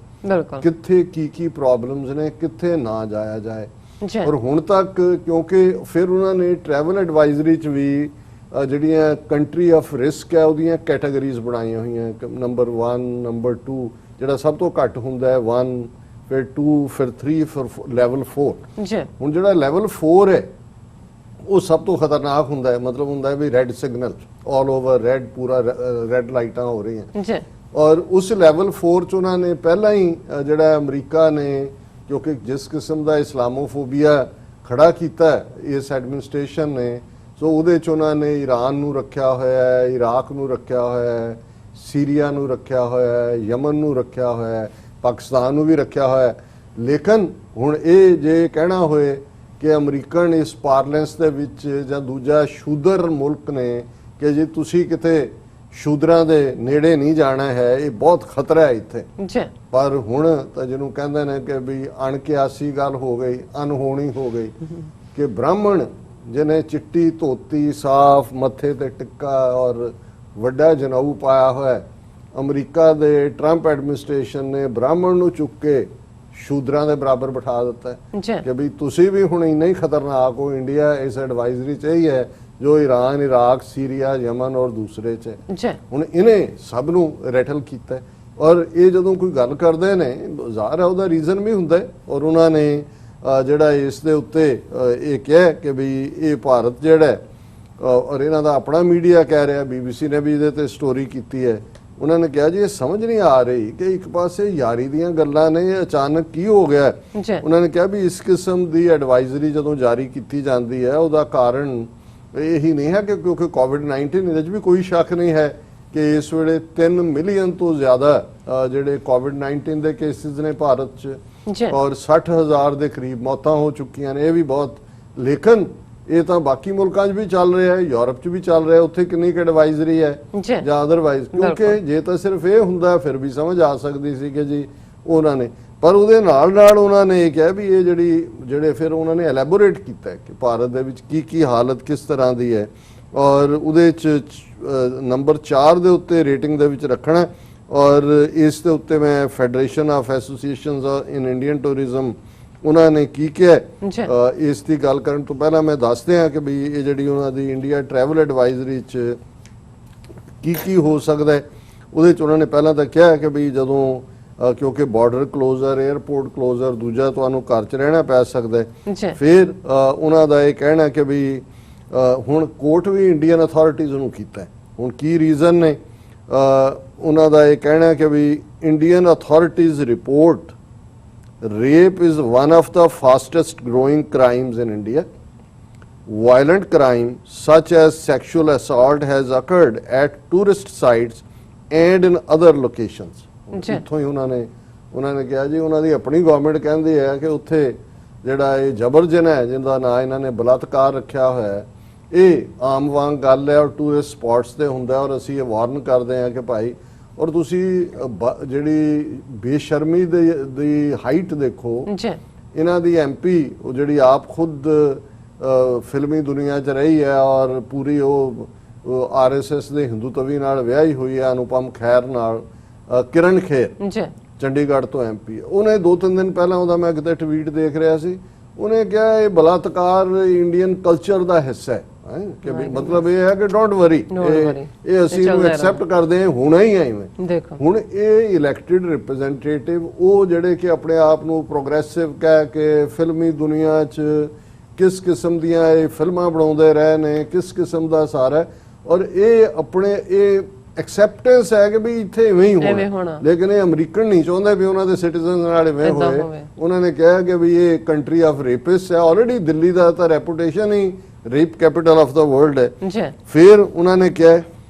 ਕਿੱਥੇ ਕੀ ਪ੍ਰੋਬਲਮਸ ਨੇ ਕਿੱਥੇ ਨਾ ਜਾਇਆ ਜਾਏ ਔਰ ਹੁਣ ਤੱਕ ਕਿਉਂਕਿ ਫਿਰ ਉਹਨਾਂ ਨੇ ਟਰੈਵਲ ਐਡਵਾਈਜ਼ਰੀ 'ਚ ਵੀ ਜਿਹੜੀਆਂ ਕੰਟਰੀ ਆਫ ਰਿਸਕ ਹੈ ਉਹਦੀਆਂ ਕੈਟਾਗਰੀਜ਼ ਬਣਾਈਆਂ ਹੋਈਆਂ ਨੰਬਰ 1 ਨੰਬਰ 2 ਜਿਹੜਾ ਸਭ ਤੋਂ ਘੱਟ ਹੁੰਦਾ ਹੈ 1 ਫਿਰ 2 ਫਿਰ 3 ਫਿਰ ਲੈਵਲ 4 ਹੁਣ ਜਿਹੜਾ ਲੈਵਲ 4 ਹੈ ਉਹ ਸਭ ਤੋਂ ਖਤਰਨਾਕ ਹੁੰਦਾ ਹੈ ਮਤਲਬ ਹੁੰਦਾ ਹੈ ਵੀ red signal all over red ਪੂਰਾ ਰੈੱਡ ਲਾਈਟਾਂ ਹੋ ਰਹੀਆਂ ਔਰ ਉਸ ਲੈਵਲ 4 ਚ ਉਹਨਾਂ ਨੇ ਪਹਿਲਾਂ ਹੀ ਜਿਹੜਾ ਅਮਰੀਕਾ ਨੇ ਕਿਉਂਕਿ ਜਿਸ ਕਿਸਮ ਦਾ ਇਸਲਾਮੋਫੋਬੀਆ ਖੜਾ ਕੀਤਾ ਇਸ ਐਡਮਿਨਿਸਟ੍ਰੇਸ਼ਨ ਨੇ ਸੋ ਉਹਦੇ ਚ ਉਹਨਾਂ ਨੇ ਈਰਾਨ ਨੂੰ ਰੱਖਿਆ ਹੋਇਆ ਹੈ ਇਰਾਕ ਨੂੰ ਰੱਖਿਆ ਹੋਇਆ ਹੈ ਸੀਰੀਆ ਨੂੰ ਰੱਖਿਆ ਹੋਇਆ ਹੈ ਯਮਨ ਨੂੰ ਰੱਖਿਆ ਹੋਇਆ ਹੈ ਪਾਕਿਸਤਾਨ ਨੂੰ ਵੀ ਰੱਖਿਆ ਹੋਇਆ ਹੈ ਲੇਕਿਨ ਹੁਣ ਇਹ ਜੇ ਕਹਿਣਾ ਹੋਏ ਕਿ ਅਮਰੀਕਨ ਇਸ ਪਾਰਲੈਂਸ ਦੇ ਵਿੱਚ ਜਾਂ ਦੂਜਾ ਸ਼ੂਦਰ ਮੁਲਕ ਨੇ ਕਿ ਜੇ ਤੁਸੀਂ ਕਿਤੇ ਸ਼ੂਦਰਾਂ ਦੇ ਨੇੜੇ ਨਹੀਂ ਜਾਣਾ ਹੈ ਇਹ ਬਹੁਤ ਖਤਰਾ ਹੈ ਇੱਥੇ ਪਰ ਹੁਣ ਤਾਂ ਜਿਹਨੂੰ ਕਹਿੰਦੇ ਨੇ ਕਿ ਵੀ ਅਣਕਿਆਸੀ ਗੱਲ ਹੋ ਗਈ ਅਨਹੋਣੀ ਹੋ ਗਈ ਕਿ ਬ੍ਰਾਹਮਣ ਜਿਹਨੇ ਚਿੱਟੀ ਧੋਤੀ ਸਾਫ਼ ਮੱਥੇ ਤੇ ਟਿੱਕਾ ਔਰ ਵੱਡਾ ਜਨੇਊ ਪਾਇਆ ਹੋਇਆ ਅਮਰੀਕਾ ਦੇ ਟਰੰਪ ਐਡਮਿਨਿਸਟ੍ਰੇਸ਼ਨ ਨੇ ਬ੍ਰਾਹਮਣ ਨੂੰ ਚੁੱਕ ਕੇ ਸ਼ੂਦਰਾਂ ਦੇ ਬਰਾਬਰ ਬਿਠਾ ਦਿੱਤਾ ਕਿ ਵੀ ਤੁਸੀਂ ਵੀ ਹੁਣ ਇੰਨਾ ਹੀ ਖਤਰਨਾਕ ਹੋ ਇੰਡੀਆ ਇਸ ਐਡਵਾਈਜ਼ਰੀ 'ਚ ਹੀ ਹੈ ਜੋ ਈਰਾਨ ਇਰਾਕ ਸੀਰੀਆ ਯਮਨ ਔਰ ਦੂਸਰੇ 'ਚ ਹੁਣ ਇਹਨੇ ਸਭ ਨੂੰ ਰੈਟਲ ਕੀਤਾ ਔਰ ਇਹ ਜਦੋਂ ਕੋਈ ਗੱਲ ਕਰਦੇ ਨੇ ਜ਼ਾਹਰ ਹੈ ਉਹਦਾ ਰੀਜ਼ਨ ਵੀ ਹੁੰਦਾ ਔਰ ਉਹਨਾਂ ਨੇ ਜਿਹੜਾ ਇਸ ਦੇ ਉੱਤੇ ਇਹ ਕਿਹਾ ਕਿ ਵੀ ਇਹ ਭਾਰਤ ਜਿਹੜਾ ਔਰ ਇਹਨਾਂ ਦਾ ਆਪਣਾ ਮੀਡੀਆ ਕਹਿ ਰਿਹਾ BBC ਨੇ ਵੀ ਇਹਦੇ ਤੇ ਸਟੋਰੀ ਕੀਤੀ ਹੈ ਉਹਨਾਂ ਨੇ ਕਿਹਾ ਜੀ ਇਹ ਸਮਝ ਨਹੀਂ ਆ ਰਹੀ ਕਿ ਇੱਕ ਪਾਸੇ ਯਾਰੀ ਦੀਆਂ ਗੱਲਾਂ ਨੇ ਅਚਾਨਕ ਕੀ ਹੋ ਗਿਆ ਉਹਨਾਂ ਨੇ ਕਿਹਾ ਵੀ ਇਸ ਕਿਸਮ ਦੀ ਐਡਵਾਈਜ਼ਰੀ ਜਦੋਂ ਜਾਰੀ ਕੀਤੀ ਜਾਂਦੀ ਹੈ ਉਹਦਾ ਕਾਰਨ ਇਹੀ ਨਹੀਂ ਹੈ ਕਿ ਕਿਉਂਕਿ ਕੋਵਿਡ-19 ਇਹਦੇ 'ਚ ਵੀ ਕੋਈ ਸ਼ੱਕ ਨਹੀਂ ਹੈ ਕਿ ਇਸ ਵੇਲੇ 3 ਮਿਲੀਅਨ ਤੋਂ ਜ਼ਿਆਦਾ ਜਿਹੜੇ ਕੋਵਿਡ-19 ਦੇ ਕੇਸਿਸ ਨੇ ਭਾਰਤ 'ਚ ਔਰ 60,000 ਦੇ ਕਰੀਬ ਮੌਤਾਂ ਹੋ ਚੁੱਕੀਆਂ ਨੇ ਇਹ ਵੀ ਬਹੁਤ ਲੇਕਿਨ ਇਹ ਤਾਂ ਬਾਕੀ ਮੁਲਕਾਂ 'ਚ ਵੀ ਚੱਲ ਰਿਹਾ ਹੈ ਯੂਰਪ 'ਚ ਵੀ ਚੱਲ ਰਿਹਾ ਉੱਥੇ ਕਿੰਨੀ ਕੁ ਐਡਵਾਈਜ਼ਰੀ ਹੈ ਜਾਂ ਅਦਰਵਾਈਜ਼ ਕਿਉਂਕਿ ਜੇ ਤਾਂ ਸਿਰਫ ਇਹ ਹੁੰਦਾ ਫਿਰ ਵੀ ਸਮਝ ਆ ਸਕਦੀ ਸੀ ਕਿ ਜੀ ਉਹਨਾਂ ਨੇ ਪਰ ਉਹਦੇ ਨਾਲ ਨਾਲ ਉਹਨਾਂ ਨੇ ਇਹ ਕਿਹਾ ਵੀ ਇਹ ਜਿਹੜੇ ਫਿਰ ਉਹਨਾਂ ਨੇ ਐਲੈਬੋਰੇਟ ਕੀਤਾ ਕਿ ਭਾਰਤ ਦੇ ਵਿੱਚ ਕੀ ਹਾਲਤ ਕਿਸ ਤਰ੍ਹਾਂ ਦੀ ਹੈ ਔਰ ਉਹਦੇ 'ਚ ਨੰਬਰ 4 ਦੇ ਉੱਤੇ ਰੇਟਿੰਗ ਦੇ ਵਿੱਚ ਰੱਖਣਾ ਔਰ ਇਸ ਦੇ ਉੱਤੇ ਮੈਂ federation of associations in Indian tourism ਉਹਨਾਂ ਨੇ ਕੀ ਕਿਹਾ ਜੀ। ਇਸ ਦੀ ਗੱਲ ਕਰਨ ਤੋਂ ਪਹਿਲਾਂ ਮੈਂ ਦੱਸਦੇ ਹਾਂ ਕਿ ਵੀ ਇਹ ਜਿਹੜੀ ਉਹਨਾਂ ਦੀ ਇੰਡੀਆ ਟਰੈਵਲ ਐਡਵਾਈਜ਼ਰੀ 'ਚ ਕੀ ਹੋ ਸਕਦਾ ਹੈ। ਉਹਦੇ 'ਚ ਉਹਨਾਂ ਨੇ ਪਹਿਲਾਂ ਤਾਂ ਕਿਹਾ ਕਿ ਵੀ ਜਦੋਂ ਕਿਉਂਕਿ ਬਾਰਡਰ ਕਲੋਜ਼ਰ, 에ਅਰਪੋਰਟ ਕਲੋਜ਼ਰ, ਦੂਜਾ ਤੁਹਾਨੂੰ ਘਰ 'ਚ ਰਹਿਣਾ ਪੈ ਸਕਦਾ ਹੈ। ਫਿਰ ਉਹਨਾਂ ਦਾ ਇਹ ਕਹਿਣਾ ਕਿ ਵੀ ਹੁਣ ਕੋਰਟ ਵੀ ਇੰਡੀਅਨ ਅਥਾਰਟੀਜ਼ ਨੂੰ ਕੀਤਾ ਹੈ। ਹੁਣ ਕੀ ਰੀਜ਼ਨ ਨੇ ਉਹਨਾਂ ਦਾ ਇਹ ਕਹਿਣਾ ਕਿ ਵੀ Indian authorities report rape is one of the fastest growing crimes in India. Violent crime such as sexual assault has occurred at tourist sites and in other locations. ਇੱਥੋਂ ਹੀ ਉਹਨਾਂ ਨੇ ਕਿਹਾ ਜੀ ਉਹਨਾਂ ਦੀ ਆਪਣੀ ਗਵਰਨਮੈਂਟ ਕਹਿੰਦੀ ਹੈ ਕਿ ਉੱਥੇ ਜਿਹੜਾ ਇਹ ਜਬਰਜਨ ਹੈ ਜਿਹਦਾ ਨਾਂ ਇਹਨਾਂ ਨੇ ਬਲਾਤਕਾਰ ਰੱਖਿਆ ਹੋਇਆ ਹੈ, ਇਹ ਆਮ ਵਾਂਗ ਗੱਲ ਹੈ ਔਰ ਟੂਰਿਸਟ ਸਪੌਟਸ ਤੇ ਹੁੰਦਾ ਔਰ ਅਸੀਂ ਇਹ ਵਾਰਨ ਕਰਦੇ ਹਾਂ ਕਿ ਭਾਈ ਔਰ ਤੁਸੀਂ ਜਿਹੜੀ ਬੇਸ਼ਰਮੀ ਦੀ ਹਾਈਟ ਦੇਖੋ ਇਹਨਾਂ ਦੀ ਐਮਪੀ ਉਹ ਜਿਹੜੀ ਆਪ ਖੁਦ ਫਿਲਮੀ ਦੁਨੀਆ 'ਚ ਰਹੀ ਹੈ ਔਰ ਪੂਰੀ ਉਹ ਆਰਐਸਐਸ ਦੇ ਹਿੰਦੂਤਵੀ ਨਾਲ ਵਿਆਹੀ ਹੋਈ ਹੈ, ਅਨੁਪਮ ਖੈਰ ਨਾਲ, ਕਿਰਨ ਖੇਰ ਚੰਡੀਗੜ੍ਹ ਤੋਂ ਐਮਪੀ। ਉਹਨੇ 2-3 ਦਿਨ ਪਹਿਲਾਂ ਉਹਦਾ ਮੈਂ ਕਿਤੇ ਟਵੀਟ ਦੇਖ ਰਿਹਾ ਸੀ, ਉਹਨੇ ਕਿਹਾ ਇਹ ਬਲਾਤਕਾਰ ਇੰਡੀਅਨ ਕਲਚਰ ਦਾ ਹਿੱਸਾ ਹੈ ਕਿ ਮਤਲਬ ਇਹ ਹੈ ਕਿ ਡੋਂਟ ਵਰੀ, ਇਹ ਅਸੀਂ ਨੂੰ ਐਕਸੈਪਟ ਕਰਦੇ ਹਾਂ ਹੋਣਾ ਹੀ ਹੈ ਇਵੇਂ। ਹੁਣ ਇਹ ਇਲੈਕਟਿਡ ਰਿਪਰੈਜ਼ੈਂਟੇਟਿਵ ਉਹ ਜਿਹੜੇ ਕਿ ਆਪਣੇ ਆਪ ਨੂੰ ਪ੍ਰੋਗਰੈਸਿਵ ਕਹਿ ਕੇ ਫਿਲਮੀ ਦੁਨੀਆ 'ਚ ਕਿਸ ਕਿਸਮ ਦੀਆਂ ਇਹ ਫਿਲਮਾਂ ਬਣਾਉਂਦੇ ਰਹੇ ਨੇ, ਕਿਸ ਕਿਸਮ ਦਾ ਸਾਰਾ, ਔਰ ਇਹ ਆਪਣੇ ਇਹ ਐਕਸੈਪਟੈਂਸ ਹੈ ਕਿ ਵੀ ਇੱਥੇ ਇਵੇਂ ਹੀ ਹੋਣਾ, ਲੇਕਿਨ ਇਹ ਅਮਰੀਕਨ ਨਹੀਂ ਚਾਹੁੰਦੇ ਵੀ ਉਹਨਾਂ ਦੇ ਸਿਟੀਜ਼ਨ ਨਾਲ ਇਵੇਂ ਹੋਏ। ਉਹਨਾਂ ਨੇ ਕਿਹਾ ਕਿ ਵੀ ਇਹ ਕੰਟਰੀ ਆਫ ਰੇਪਿਸਟ ਹੈ, ਆਲਰੇਡੀ ਦਿੱਲੀ ਦਾ ਤਾਂ ਰੈਪੂਟੇਸ਼ਨ ਹੀ rape capital of the world ਹੈ। ਫਿਰ ਉਹਨਾਂ ਨੇ ਕਿਹਾ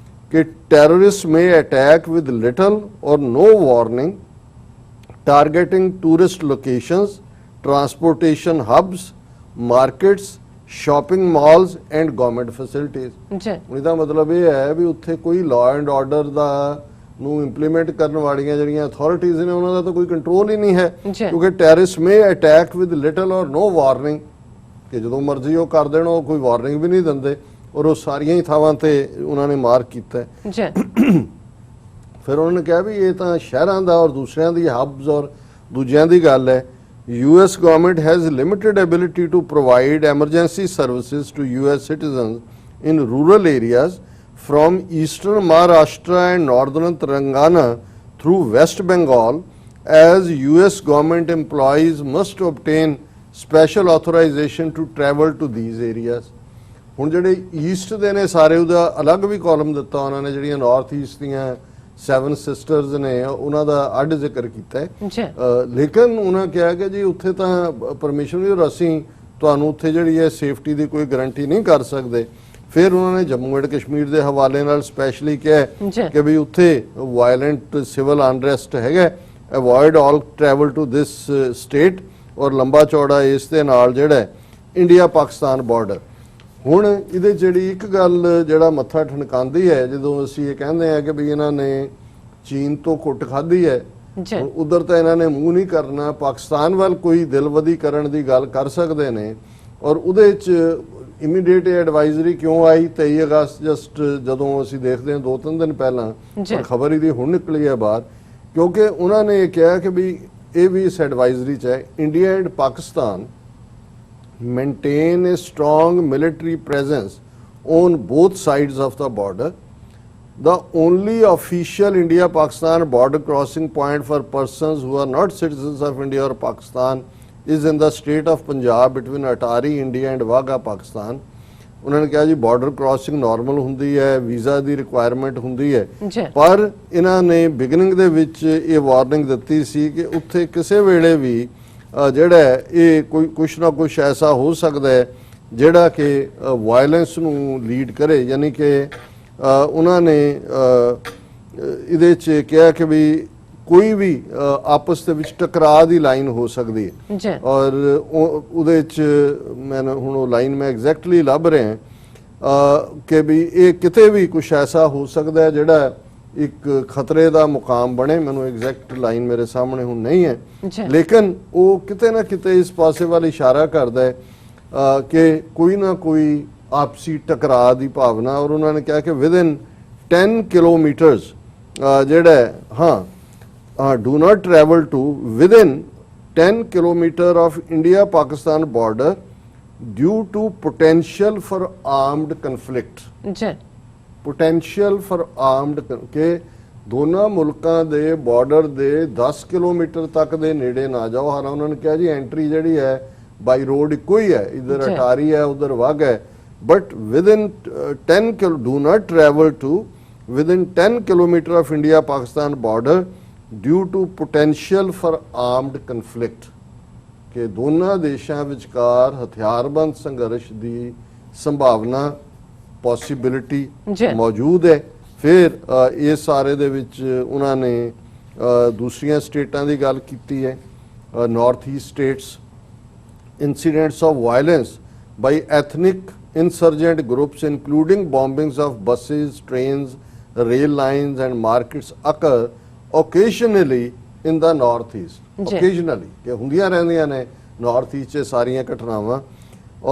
ਕਿ terrorist may attack with little or no warning targeting tourist locations, transportation hubs, markets, shopping malls and government facilities. ਇਹਦਾ ਮਤਲਬ ਇਹ ਹੈ ਵੀ ਉੱਥੇ ਕੋਈ ਲਾਅ ਐਂਡ ਆਰਡਰ ਦਾ ਨੂੰ ਇੰਪਲੀਮੈਂਟ ਕਰਨ ਵਾਲੀਆਂ ਜਿਹੜੀਆਂ ਅਥਾਰਟੀਜ਼ ਨੇ ਉਹਨਾਂ ਦਾ ਤਾਂ ਕੋਈ ਕੰਟਰੋਲ ਹੀ ਨਹੀਂ ਹੈ, ਕਿਉਂਕਿ terrorist may attack with little or no warning, ਕਿ ਜਦੋਂ ਮਰਜ਼ੀ ਉਹ ਕਰ ਦੇਣ, ਉਹ ਕੋਈ ਵਾਰਨਿੰਗ ਵੀ ਨਹੀਂ ਦਿੰਦੇ, ਔਰ ਉਹ ਸਾਰੀਆਂ ਹੀ ਥਾਵਾਂ ਤੇ ਉਹਨਾਂ ਨੇ ਮਾਰਕ ਕੀਤਾ ਹੈ। ਫਿਰ ਉਹਨਾਂ ਨੇ ਕਿਹਾ ਵੀ ਇਹ ਤਾਂ ਸ਼ਹਿਰਾਂ ਦਾ ਔਰ ਦੂਸਰਿਆਂ ਦੀ ਹਬਸ ਔਰ ਦੂਜਿਆਂ ਦੀ ਗੱਲ ਹੈ। US government has limited ability to provide emergency services to US citizens in rural areas from eastern Maharashtra and northern Telangana through West Bengal, as US government employees must obtain special authorization to travel to these areas. ਹੁਣ ਜਿਹੜੇ East ਦੇ ਨੇ ਸਾਰੇ ਉਹਦਾ ਅਲੱਗ ਵੀ column ਦਿੱਤਾ ਉਹਨਾਂ ਨੇ, ਜਿਹੜੀਆਂ ਨਾਰਥ ਈਸਟ ਦੀਆਂ 7 ਸਿਸਟਰਸ ਨੇ ਉਹਨਾਂ ਦਾ ਅੱਡ ਜ਼ਿਕਰ ਕੀਤਾ ਹੈ। ਲੇਕਿਨ ਉਹਨਾਂ ਕਿਹਾ ਕਿ ਜੀ ਉੱਥੇ ਤਾਂ ਪਰਮਿਸ਼ਨ ਵੀ, ਔਰ ਅਸੀਂ ਤੁਹਾਨੂੰ ਉੱਥੇ ਜਿਹੜੀ ਹੈ ਸੇਫਟੀ ਦੀ ਕੋਈ ਗਾਰੰਟੀ ਨਹੀਂ ਕਰ ਸਕਦੇ। ਫਿਰ ਉਹਨਾਂ ਨੇ ਜੰਮੂ ਐਂਡ ਕਸ਼ਮੀਰ ਦੇ ਹਵਾਲੇ ਨਾਲ ਸਪੈਸ਼ਲੀ ਕਿਹਾ ਕਿ ਵੀ ਉੱਥੇ ਵਾਇਲੈਂਟ ਸਿਵਲ ਅਨਰੈਸਟ ਹੈਗਾ, avoid all travel to this state, ਔਰ ਲੰਬਾ ਚੌੜਾ ਇਸ ਦੇ ਨਾਲ ਜਿਹੜਾ ਇੰਡੀਆ ਪਾਕਿਸਤਾਨ ਬਾਰਡਰ। ਹੁਣ ਇਹਦੇ ਜਿਹੜੀ ਇੱਕ ਗੱਲ ਜਿਹੜਾ ਮੱਥਾ ਠਣਕਾਉਂਦੀ ਹੈ, ਜਦੋਂ ਅਸੀਂ ਇਹ ਕਹਿੰਦੇ ਹਾਂ ਕਿ ਵੀ ਇਹਨਾਂ ਨੇ ਚੀਨ ਤੋਂ ਕੁੱਟ ਖਾਧੀ ਹੈ, ਉਧਰ ਤਾਂ ਇਹਨਾਂ ਨੇ ਮੂੰਹ ਨਹੀਂ ਕਰਨਾ, ਪਾਕਿਸਤਾਨ ਵੱਲ ਕੋਈ ਦਿਲਵਦੀ ਕਰਨ ਦੀ ਗੱਲ ਕਰ ਸਕਦੇ ਨੇ। ਔਰ ਉਹਦੇ 'ਚ ਇਮੀਡੀਏਟ ਐਡਵਾਈਜ਼ਰੀ ਕਿਉਂ ਆਈ 23 ਅਗਸਤ ਜਸਟ ਜਦੋਂ ਅਸੀਂ ਦੇਖਦੇ ਹਾਂ 2-3 ਦਿਨ ਪਹਿਲਾਂ, ਪਰ ਖਬਰ ਇਹਦੀ ਹੁਣ ਨਿਕਲੀ ਹੈ ਬਾਹਰ, ਕਿਉਂਕਿ ਉਹਨਾਂ ਨੇ ਇਹ ਕਿਹਾ ਕਿ ਵੀ ਇਹ ਵੀ ਇਸ ਐਡਵਾਈਜ਼ਰੀ 'ਚ ਹੈ, India and Pakistan maintain a strong military presence on both sides of the border. The only official India-Pakistan border crossing point for persons who are not citizens of India or Pakistan is in the state of Punjab between Atari, India and Wagah, Pakistan. ਉਹਨਾਂ ਨੇ ਕਿਹਾ ਜੀ border crossing normal ਹੁੰਦੀ ਹੈ, visa ਦੀ requirement ਹੁੰਦੀ ਹੈ, ਪਰ ਇਹਨਾਂ ਨੇ ਬਿਗਨਿੰਗ ਦੇ ਵਿੱਚ ਇਹ ਵਾਰਨਿੰਗ ਦਿੱਤੀ ਸੀ ਕਿ ਉੱਥੇ ਕਿਸੇ ਵੇਲੇ ਵੀ ਜਿਹੜਾ ਇਹ ਕੋਈ ਕੁਛ ਨਾ ਕੁਛ ਐਸਾ ਹੋ ਸਕਦਾ ਹੈ ਜਿਹੜਾ ਕਿ ਵਾਇਲੈਂਸ ਨੂੰ ਲੀਡ ਕਰੇ। ਯਾਨੀ ਕਿ ਉਹਨਾਂ ਨੇ ਇਹਦੇ 'ਚ ਕਿਹਾ ਕਿ ਵੀ ਕੋਈ ਵੀ ਆਪਸ ਦੇ ਵਿੱਚ ਟਕਰਾਅ ਦੀ ਲਾਈਨ ਹੋ ਸਕਦੀ ਹੈ, ਔਰ ਉਹਦੇ 'ਚ ਮੈਂ ਹੁਣ ਉਹ ਲਾਈਨ ਮੈਂ ਐਗਜ਼ੈਕਟਲੀ ਲੱਭ ਰਿਹਾ ਕਿ ਵੀ ਇਹ ਕਿਤੇ ਵੀ ਕੁਛ ਐਸਾ ਹੋ ਸਕਦਾ ਹੈ ਜਿਹੜਾ ਇੱਕ ਖਤਰੇ ਦਾ ਮੁਕਾਮ ਬਣੇ। ਮੈਨੂੰ ਐਗਜ਼ੈਕਟ ਲਾਈਨ ਮੇਰੇ ਸਾਹਮਣੇ ਹੁਣ ਨਹੀਂ ਹੈ, ਲੇਕਿਨ ਉਹ ਕਿਤੇ ਨਾ ਕਿਤੇ ਇਸ ਪਾਸੇ ਵੱਲ ਇਸ਼ਾਰਾ ਕਰਦਾ ਹੈ ਕਿ ਕੋਈ ਨਾ ਕੋਈ ਆਪਸੀ ਟਕਰਾਅ ਦੀ ਭਾਵਨਾ। ਔਰ ਉਹਨਾਂ ਨੇ ਕਿਹਾ ਕਿ ਵਿਦਿਨ 10 ਕਿਲੋਮੀਟਰਸ ਜਿਹੜਾ ਹਾਂ do not travel to within 10 kilometer of India-Pakistan border due to potential for armed conflict. ਜੀ Potential for armed ਕਿ ਦੋਨਾਂ ਮੁਲਕਾਂ ਦੇ ਬਾਰਡਰ ਦੇ 10 ਕਿਲੋਮੀਟਰ ਤੱਕ ਦੇ ਨੇੜੇ ਨਾ ਜਾਓ। ਹਾਲਾਂ ਉਹਨਾਂ ਨੇ ਕਿਹਾ ਜੀ ਐਂਟਰੀ ਜਿਹੜੀ ਹੈ ਬਾਈ ਰੋਡ ਇੱਕੋ ਹੀ ਹੈ, ਇੱਧਰ ਜੀ। ਅਟਾਰੀ ਹੈ ਉਧਰ ਵਾਘ ਹੈ, but within 10 kilo do not travel to within 10 kilometre of India Pakistan border due to potential for armed conflict ਕਿ ਦੋਨਾਂ ਦੇਸ਼ਾਂ ਵਿਚਕਾਰ ਹਥਿਆਰਬੰਦ ਸੰਘਰਸ਼ ਦੀ ਸੰਭਾਵਨਾ ਪੋਸਿਬਿਲਿਟੀ ਜੀ। ਮੌਜੂਦ ਹੈ। ਫਿਰ ਇਹ ਸਾਰੇ ਦੇ ਵਿੱਚ ਉਹਨਾਂ ਨੇ ਦੂਸਰੀਆਂ ਸਟੇਟਾਂ ਦੀ ਗੱਲ ਕੀਤੀ ਹੈ। North east states incidents of violence by ethnic insurgent groups including bombings of buses, trains, rail lines and markets occur occasionally in the northeast. ਜੀ। occasionally ਕਿ ਹੁੰਦੀਆਂ ਰਹਿੰਦੀਆਂ ਨੇ ਨਾਰਥ ਈਸਟ 'ਚ ਸਾਰੀਆਂ ਘਟਨਾਵਾਂ।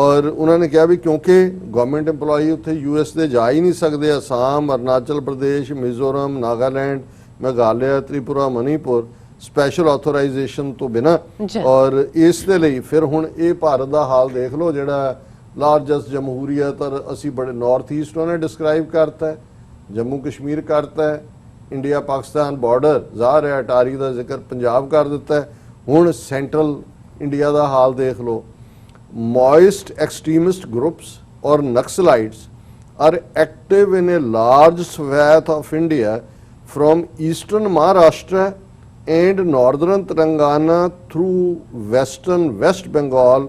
ਔਰ ਉਹਨਾਂ ਨੇ ਕਿਹਾ ਵੀ ਕਿਉਂਕਿ ਗਵਰਨਮੈਂਟ EMPLOYee ਉੱਥੇ US ਦੇ ਜਾ ਹੀ ਨਹੀਂ ਸਕਦੇ, ਅਸਾਮ, ਅਰੁਣਾਚਲ ਪ੍ਰਦੇਸ਼, ਮਿਜ਼ੋਰਮ, ਨਾਗਾਲੈਂਡ, ਮੇਘਾਲਿਆ, ਤ੍ਰਿਪੁਰਾ, ਮਨੀਪੁਰ ਸਪੈਸ਼ਲ ਆਥੋਰਾਈਜੇਸ਼ਨ ਤੋਂ ਬਿਨਾ। ਔਰ ਇਸ ਦੇ ਲਈ ਫਿਰ ਹੁਣ ਇਹ ਭਾਰਤ ਦਾ ਹਾਲ ਦੇਖ ਲਓ ਜਿਹੜਾ ਲਾਰਜੈਸਟ ਜਮਹੂਰੀਅਤ, ਔਰ ਅਸੀਂ ਬੜੇ ਨਾਰਥ ਈਸਟ ਉਹਨੇ ਡਿਸਕ੍ਰਾਈਬ ਕਰਤਾ ਹੈ, ਜੰਮੂ ਕਸ਼ਮੀਰ ਕਰਤਾ ਹੈ, ਇੰਡੀਆ ਪਾਕਿਸਤਾਨ ਬਾਰਡਰ ਜ਼ਾਹਰ ਹੈ, ਅਟਾਰੀ ਦਾ ਜ਼ਿਕਰ ਪੰਜਾਬ ਕਰ ਦਿੱਤਾ ਹੈ। ਹੁਣ ਸੈਂਟਰਲ ਇੰਡੀਆ ਦਾ ਹਾਲ ਦੇਖ ਲਓ। Maoist extremist groups or Naxalites are active in a large swath of India from eastern Maharashtra and northern Telangana through western West Bengal,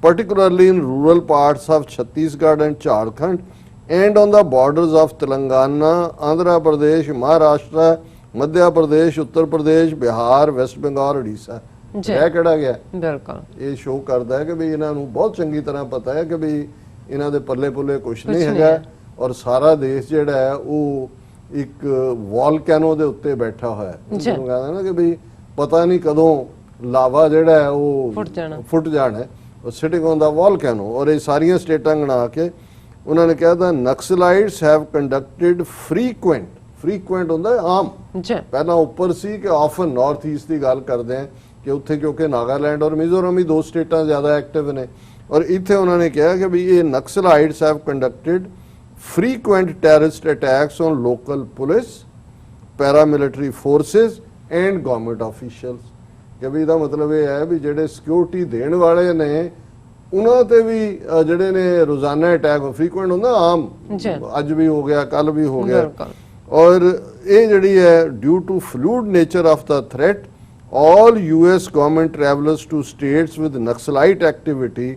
particularly in rural parts of Chhattisgarh and Jharkhand, and on the borders of Telangana, Andhra Pradesh, Maharashtra, Madhya Pradesh, Uttar Pradesh, Bihar, West Bengal, Odisha. ਜੀ। ਇਹ ਕਿਹੜਾ ਗਿਆ? ਬਿਲਕੁਲ ਇਹ show ਕਰਦਾ ਹੈ ਕਿ ਵੀ ਇਹਨਾਂ ਨੂੰ ਬਹੁਤ ਚੰਗੀ ਤਰ੍ਹਾਂ ਪਤਾ ਹੈ ਕਿ ਵੀ ਇਹਨਾਂ ਦੇ ਪੱਲੇ ਪੁੱਲੇ ਕੁਛ ਨਹੀਂ ਨਹੀਂ ਹੈਗਾ, ਹੈ। ਔਰ ਸਾਰਾ ਦੇਸ਼ ਜਿਹੜਾ ਹੈ ਉਹ ਇੱਕ ਵੋਲਕੈਨੋ ਦੇ ਉੱਤੇ ਬੈਠਾ ਹੋਇਆ ਹੈ। ਜੀ। ਉਹਨੂੰ ਕਹਿੰਦਾ ਨਾ ਕਿ ਵੀ ਪਤਾ ਨਹੀਂ ਕਦੋਂ ਲਾਵਾ ਜਿਹੜਾ ਹੈ ਉਹ ਫੁੱਟ ਜਾਣਾ ਹੈ, ਸਿਟਿੰਗ ਔਨ ਦਾ ਵੋਲਕੈਨੋ। ਔਰ ਇਹ ਸਾਰੀਆਂ ਸਟੇਟਾਂ ਗਣਾ ਕੇ ਉਹਨਾਂ ਨੇ ਕਿਹਾ ਤਾਂ ਨਕਸਲਾਈਟਸ ਹੈਵ ਕੰਡਕਟਡ ਫ੍ਰੀਕੁਐਂਟ ਹੁੰਦਾ ਆਮ, ਜੀ ਪਹਿਲਾਂ ਉੱਪਰ ਸੀ ਕਿ ਆਫਨ ਨਾਰਥ ਈਸਟ ਦੀ ਗੱਲ ਕਰਦੇ ਆ ਕਿ ਉੱਥੇ ਕਿਉਂਕਿ ਨਾਗਾਲੈਂਡ ਔਰ ਮਿਜ਼ੋਰਮ ਹੀ ਦੋ ਸਟੇਟਾਂ ਜ਼ਿਆਦਾ ਐਕਟਿਵ ਨੇ। ਔਰ ਇੱਥੇ ਉਹਨਾਂ ਨੇ ਕਿਹਾ ਕਿ ਵੀ ਇਹ Naxalites have conducted frequent terrorist attacks on local police, paramilitary forces and government officials। ਕਿ ਵੀ ਇਹਦਾ ਮਤਲਬ ਇਹ ਹੈ ਵੀ ਜਿਹੜੇ ਸਿਕਿਉਰਿਟੀ ਦੇਣ ਵਾਲੇ ਨੇ ਉਹਨਾਂ ਤੇ ਵੀ ਜਿਹੜੇ ਨੇ ਰੋਜ਼ਾਨਾ ਅਟੈਕ ਫ੍ਰੀਕੁਐਂਟ ਹੁੰਦਾ ਆਮ, ਅੱਜ ਵੀ ਹੋ ਗਿਆ, ਕੱਲ ਵੀ ਹੋ ਗਿਆ। ਔਰ ਇਹ ਜਿਹੜੀ ਹੈ due to fluid nature of the threat all US government travelers to states with Naxalite activity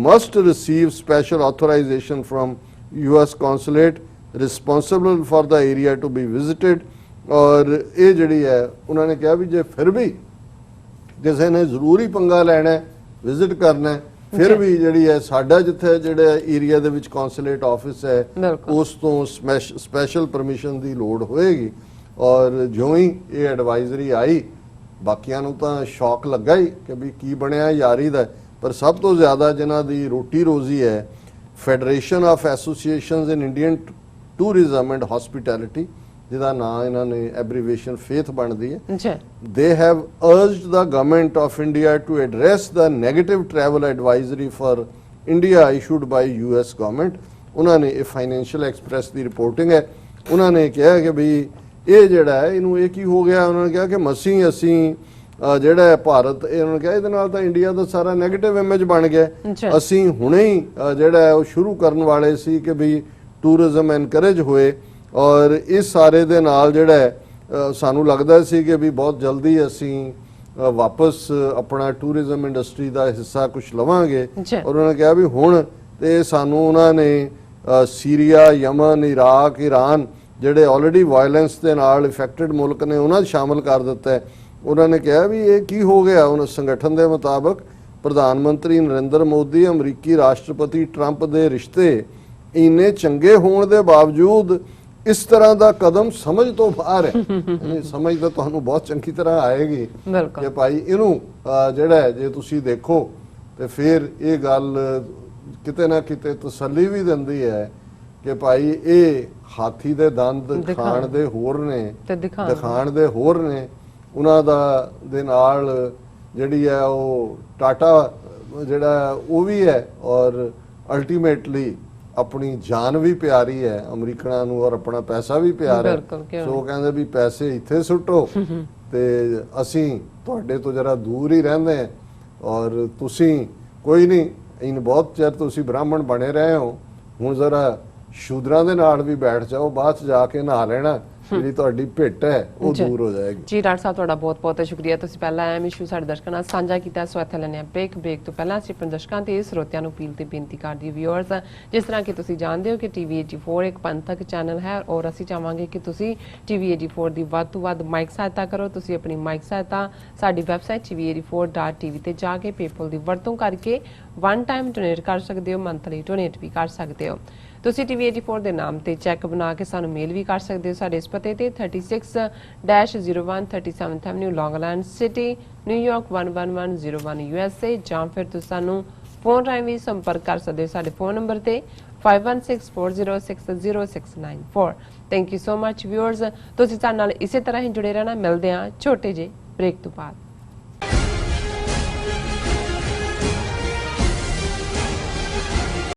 must receive special authorization from US consulate responsible for the area to be visited। ਔਰ ਇਹ ਜਿਹੜੀ ਹੈ ਉਹਨਾਂ ਨੇ ਕਿਹਾ ਵੀ ਜੇ ਫਿਰ ਵੀ ਕਿਸੇ ਨੇ ਜ਼ਰੂਰੀ ਪੰਗਾ ਲੈਣਾ ਹੈ, ਵਿਜ਼ਿਟ ਕਰਨਾ ਹੈ, ਫਿਰ ਵੀ ਜਿਹੜੀ ਹੈ ਸਾਡਾ ਜਿੱਥੇ ਜਿਹੜਾ ਏਰੀਆ ਦੇ ਵਿੱਚ ਕੌਂਸੂਲੇਟ ਆਫਿਸ ਹੈ ਉਸ ਤੋਂ ਸਪੈਸ਼ਲ ਪਰਮਿਸ਼ਨ ਦੀ ਲੋੜ ਹੋਏਗੀ। ਔਰ ਜਿਉਂ ਹੀ ਇਹ ਐਡਵਾਈਜ਼ਰੀ ਆਈ ਬਾਕੀਆਂ ਨੂੰ ਤਾਂ ਸ਼ੌਕ ਲੱਗਾ ਹੀ ਕਿ ਵੀ ਕੀ ਬਣਿਆ ਯਾਰੀ ਦਾ। ਪਰ ਸਭ ਤੋਂ ਜ਼ਿਆਦਾ ਜਿਨ੍ਹਾਂ ਦੀ ਰੋਟੀ ਰੋਜ਼ੀ ਹੈ federation of associations in Indian tourism and hospitality, ਜਿਹਦਾ ਨਾਂ ਇਹਨਾਂ ਨੇ ਐਬਰੀਵੇਸ਼ਨ ਫੇਥ ਬਣਦੀ ਹੈ, they have urged the government of India to address the negative travel advisory for India issued by US government। ਉਹਨਾਂ ਨੇ ਇਹ ਫਾਈਨੈਂਸ਼ੀਅਲ ਐਕਸਪ੍ਰੈਸ ਦੀ ਰਿਪੋਰਟਿੰਗ ਹੈ, ਉਹਨਾਂ ਨੇ ਕਿਹਾ ਕਿ ਵੀ ਇਹ ਜਿਹੜਾ ਹੈ ਇਹਨੂੰ ਇਹ ਕੀ ਹੋ ਗਿਆ। ਉਹਨਾਂ ਨੇ ਕਿਹਾ ਕਿ ਮਸੀਂ ਅਸੀਂ ਜਿਹੜਾ ਹੈ ਭਾਰਤ, ਇਹਨਾਂ ਨੇ ਕਿਹਾ ਇਹਦੇ ਨਾਲ ਤਾਂ ਇੰਡੀਆ ਦਾ ਸਾਰਾ ਨੈਗੇਟਿਵ ਇਮੇਜ ਬਣ ਗਿਆ। ਅਸੀਂ ਹੁਣੇ ਹੀ ਜਿਹੜਾ ਹੈ ਉਹ ਸ਼ੁਰੂ ਕਰਨ ਵਾਲੇ ਸੀ ਕਿ ਵੀ ਟੂਰਿਜ਼ਮ ਐਨਕਰੇਜ ਹੋਏ, ਔਰ ਇਸ ਸਾਰੇ ਦੇ ਨਾਲ ਜਿਹੜਾ ਹੈ ਸਾਨੂੰ ਲੱਗਦਾ ਸੀ ਕਿ ਵੀ ਬਹੁਤ ਜਲਦੀ ਅਸੀਂ ਵਾਪਸ ਆਪਣਾ ਟੂਰਿਜ਼ਮ ਇੰਡਸਟਰੀ ਦਾ ਹਿੱਸਾ ਕੁਝ ਲਵਾਂਗੇ। ਔਰ ਉਹਨਾਂ ਨੇ ਕਿਹਾ ਵੀ ਹੁਣ ਤੇ ਸਾਨੂੰ ਉਹਨਾਂ ਨੇ ਸੀਰੀਆ, ਯਮਨ, ਇਰਾਕ, ਈਰਾਨ ਜਿਹੜੇ ਆਲਰੇਡੀ ਵਾਇਲੈਂਸ ਦੇ ਨਾਲ ਇਫੈਕਟਡ ਮੁਲਕ ਨੇ ਉਹਨਾਂ 'ਚ ਸ਼ਾਮਲ ਕਰ ਦਿੱਤਾ ਹੈ। ਉਹਨਾਂ ਨੇ ਕਿਹਾ ਵੀ ਇਹ ਕੀ ਹੋ ਗਿਆ। ਉਹਨਾਂ ਸੰਗਠਨ ਦੇ ਮੁਤਾਬਕ ਪ੍ਰਧਾਨ ਮੰਤਰੀ ਨਰਿੰਦਰ ਮੋਦੀ ਅਮਰੀਕੀ ਰਾਸ਼ਟਰਪਤੀ ਟਰੰਪ ਦੇ ਰਿਸ਼ਤੇ ਇੰਨੇ ਚੰਗੇ ਹੋਣ ਦੇ ਬਾਵਜੂਦ ਇਸ ਤਰ੍ਹਾਂ ਦਾ ਕਦਮ ਸਮਝ ਤੋਂ ਬਾਹਰ ਹੈ। ਇਹ ਸਮਝ ਤਾਂ ਤੁਹਾਨੂੰ ਬਹੁਤ ਚੰਗੀ ਤਰ੍ਹਾਂ ਆਏਗੀ ਕਿ ਭਾਈ ਇਹਨੂੰ ਜਿਹੜਾ ਜੇ ਤੁਸੀਂ ਦੇਖੋ ਤੇ ਫਿਰ ਇਹ ਗੱਲ ਕਿਤੇ ਨਾ ਕਿਤੇ ਤਸੱਲੀ ਵੀ ਦਿੰਦੀ ਹੈ ਕਿ ਭਾਈ ਇਹ ਹਾਥੀ ਦੇ ਦੰਦ ਖਾਣ ਦੇ ਹੋਰ ਨੇ, ਦਿਖਾਣ ਦੇ ਹੋਰ ਨੇ। ਉਹਨਾਂ ਦਾ ਦੇ ਨਾਲ ਜਿਹੜੀ ਹੈ ਉਹ ਟਾਟਾ ਜਿਹੜਾ ਉਹ ਵੀ ਹੈ ਔਰ ਅਲਟੀਮੇਟਲੀ ਆਪਣੀ ਜਾਨ ਵੀ ਪਿਆਰੀ ਹੈ ਅਮਰੀਕਨਾਂ ਨੂੰ ਔਰ ਆਪਣਾ ਪੈਸਾ ਵੀ ਪਿਆਰਾ ਹੈ। ਬਿਲਕੁਲ, ਕਿਉਂ ਸੋ ਉਹ ਕਹਿੰਦੇ ਵੀ ਪੈਸੇ ਇੱਥੇ ਸੁੱਟੋ ਤੇ ਅਸੀਂ ਤੁਹਾਡੇ ਤੋਂ ਜਰਾ ਦੂਰ ਹੀ ਰਹਿੰਦੇ ਹਾਂ ਔਰ ਤੁਸੀਂ ਕੋਈ ਨਹੀਂ ਇਨ ਬਹੁਤ ਚਿਰ ਤੁਸੀਂ ਬ੍ਰਾਹਮਣ ਬਣੇ ਰਹੇ ਹੋ, ਹੁਣ ਜਰਾ ਸ਼ੂਦਰਾਂ ਦੇ ਨਾਲ ਵੀ ਬੈਠ ਜਾਓ, ਬਾਅਦ ਚ ਜਾ ਕੇ ਨਹਾ ਲੈਣਾ, ਜਿਹੜੀ ਤੁਹਾਡੀ ਭਿੱਟ ਹੈ ਉਹ ਜੀ। ਦੂਰ ਹੋ ਜਾਏਗੀ। ਜੀ ਡਾਕਟਰ ਸਾਹਿਬ ਤੁਹਾਡਾ ਬਹੁਤ ਬਹੁਤ ਸ਼ੁਕਰੀਆ, ਤੁਸੀਂ ਪਹਿਲਾਂ ਅਹਿਮ ਇਸ਼ੂ ਸਾਡੇ ਦਰਸ਼ਕਾਂ ਨਾਲ ਸਾਂਝਾ ਕੀਤਾ। ਸੋ ਇੱਥੇ ਲੈਣੇ ਆ ਬ੍ਰੇਕ ਤੋਂ ਪਹਿਲਾਂ ਅਸੀਂ ਆਪਣੇ ਦਰਸ਼ਕਾਂ ਤੇ ਸਰੋਤਿਆਂ ਨੂੰ ਅਪੀਲ ਤੇ ਬੇਨਤੀ ਕਰਦੀ ਵਿਊਅਰਸ, ਜਿਸ ਤਰ੍ਹਾਂ ਕਿ ਤੁਸੀਂ ਜਾਣਦੇ ਹੋ ਕਿ ਟੀਵੀ 84 ਇੱਕ ਪੰਥਕ ਚੈਨਲ ਹੈ ਔਰ ਅਸੀਂ ਚਾਹਾਂਗੇ ਕਿ ਤੁਸੀਂ ਟੀਵੀ 84 ਦੀ ਵੱਧ ਤੋਂ ਵੱਧ ਮਾਈਕ ਸਹਾਇਤਾ ਕਰੋ। ਤੁਸੀਂ ਆਪਣੀ ਮਾਈਕ ਸਹਾਇਤਾ ਸਾਡੀ ਵੈਬਸਾਈਟ tv84.tv ਤੇ ਜਾ ਕੇ ਪੇਪਲ ਦੀ ਵਰਤੋਂ ਕਰਕੇ ਵਨ ਟਾਈਮ ਡੋਨੇਟ ਕਰ ਸਕਦੇ ਹੋ, ਮੰਥਲੀ ਡੋਨੇਟ ਵੀ ਕਰ ਸਕਦੇ ਹੋ। ਤੁਸੀਂ ਟੀਵੀ 84 ਦੇ ਨਾਮ ਤੇ ਚੈੱਕ ਬਣਾ ਕੇ ਸਾਨੂੰ ਮੇਲ ਵੀ ਕਰ ਸਕਦੇ ਹੋ ਸਾਡੇ ਇਸ ਪਤੇ ਤੇ 36-01 37th ਐਵਨਿਊ ਲੌਂਗ ਆਈਲੈਂਡ ਸਿਟੀ ਨਿਊਯਾਰਕ 11101 USA, ਜਾਂ ਫਿਰ ਤੁਸੀਂ ਸਾਨੂੰ ਫੋਨ ਰਾਹੀਂ ਵੀ ਸੰਪਰਕ ਕਰ ਸਕਦੇ ਹੋ ਸਾਡੇ ਫੋਨ ਨੰਬਰ ਤੇ 5164060694। Thank you so much viewers, ਤੁਸੀਂ ਸਾਡੇ ਨਾਲ ਇਸੇ ਤਰ੍ਹਾਂ ਹੀ ਜੁੜੇ ਰਹਿਣਾ। ਮਿਲਦੇ ਹਾਂ ਛੋਟੇ ਜਿਹੇ ਬ੍ਰੇਕ ਤੋਂ ਬਾਅਦ।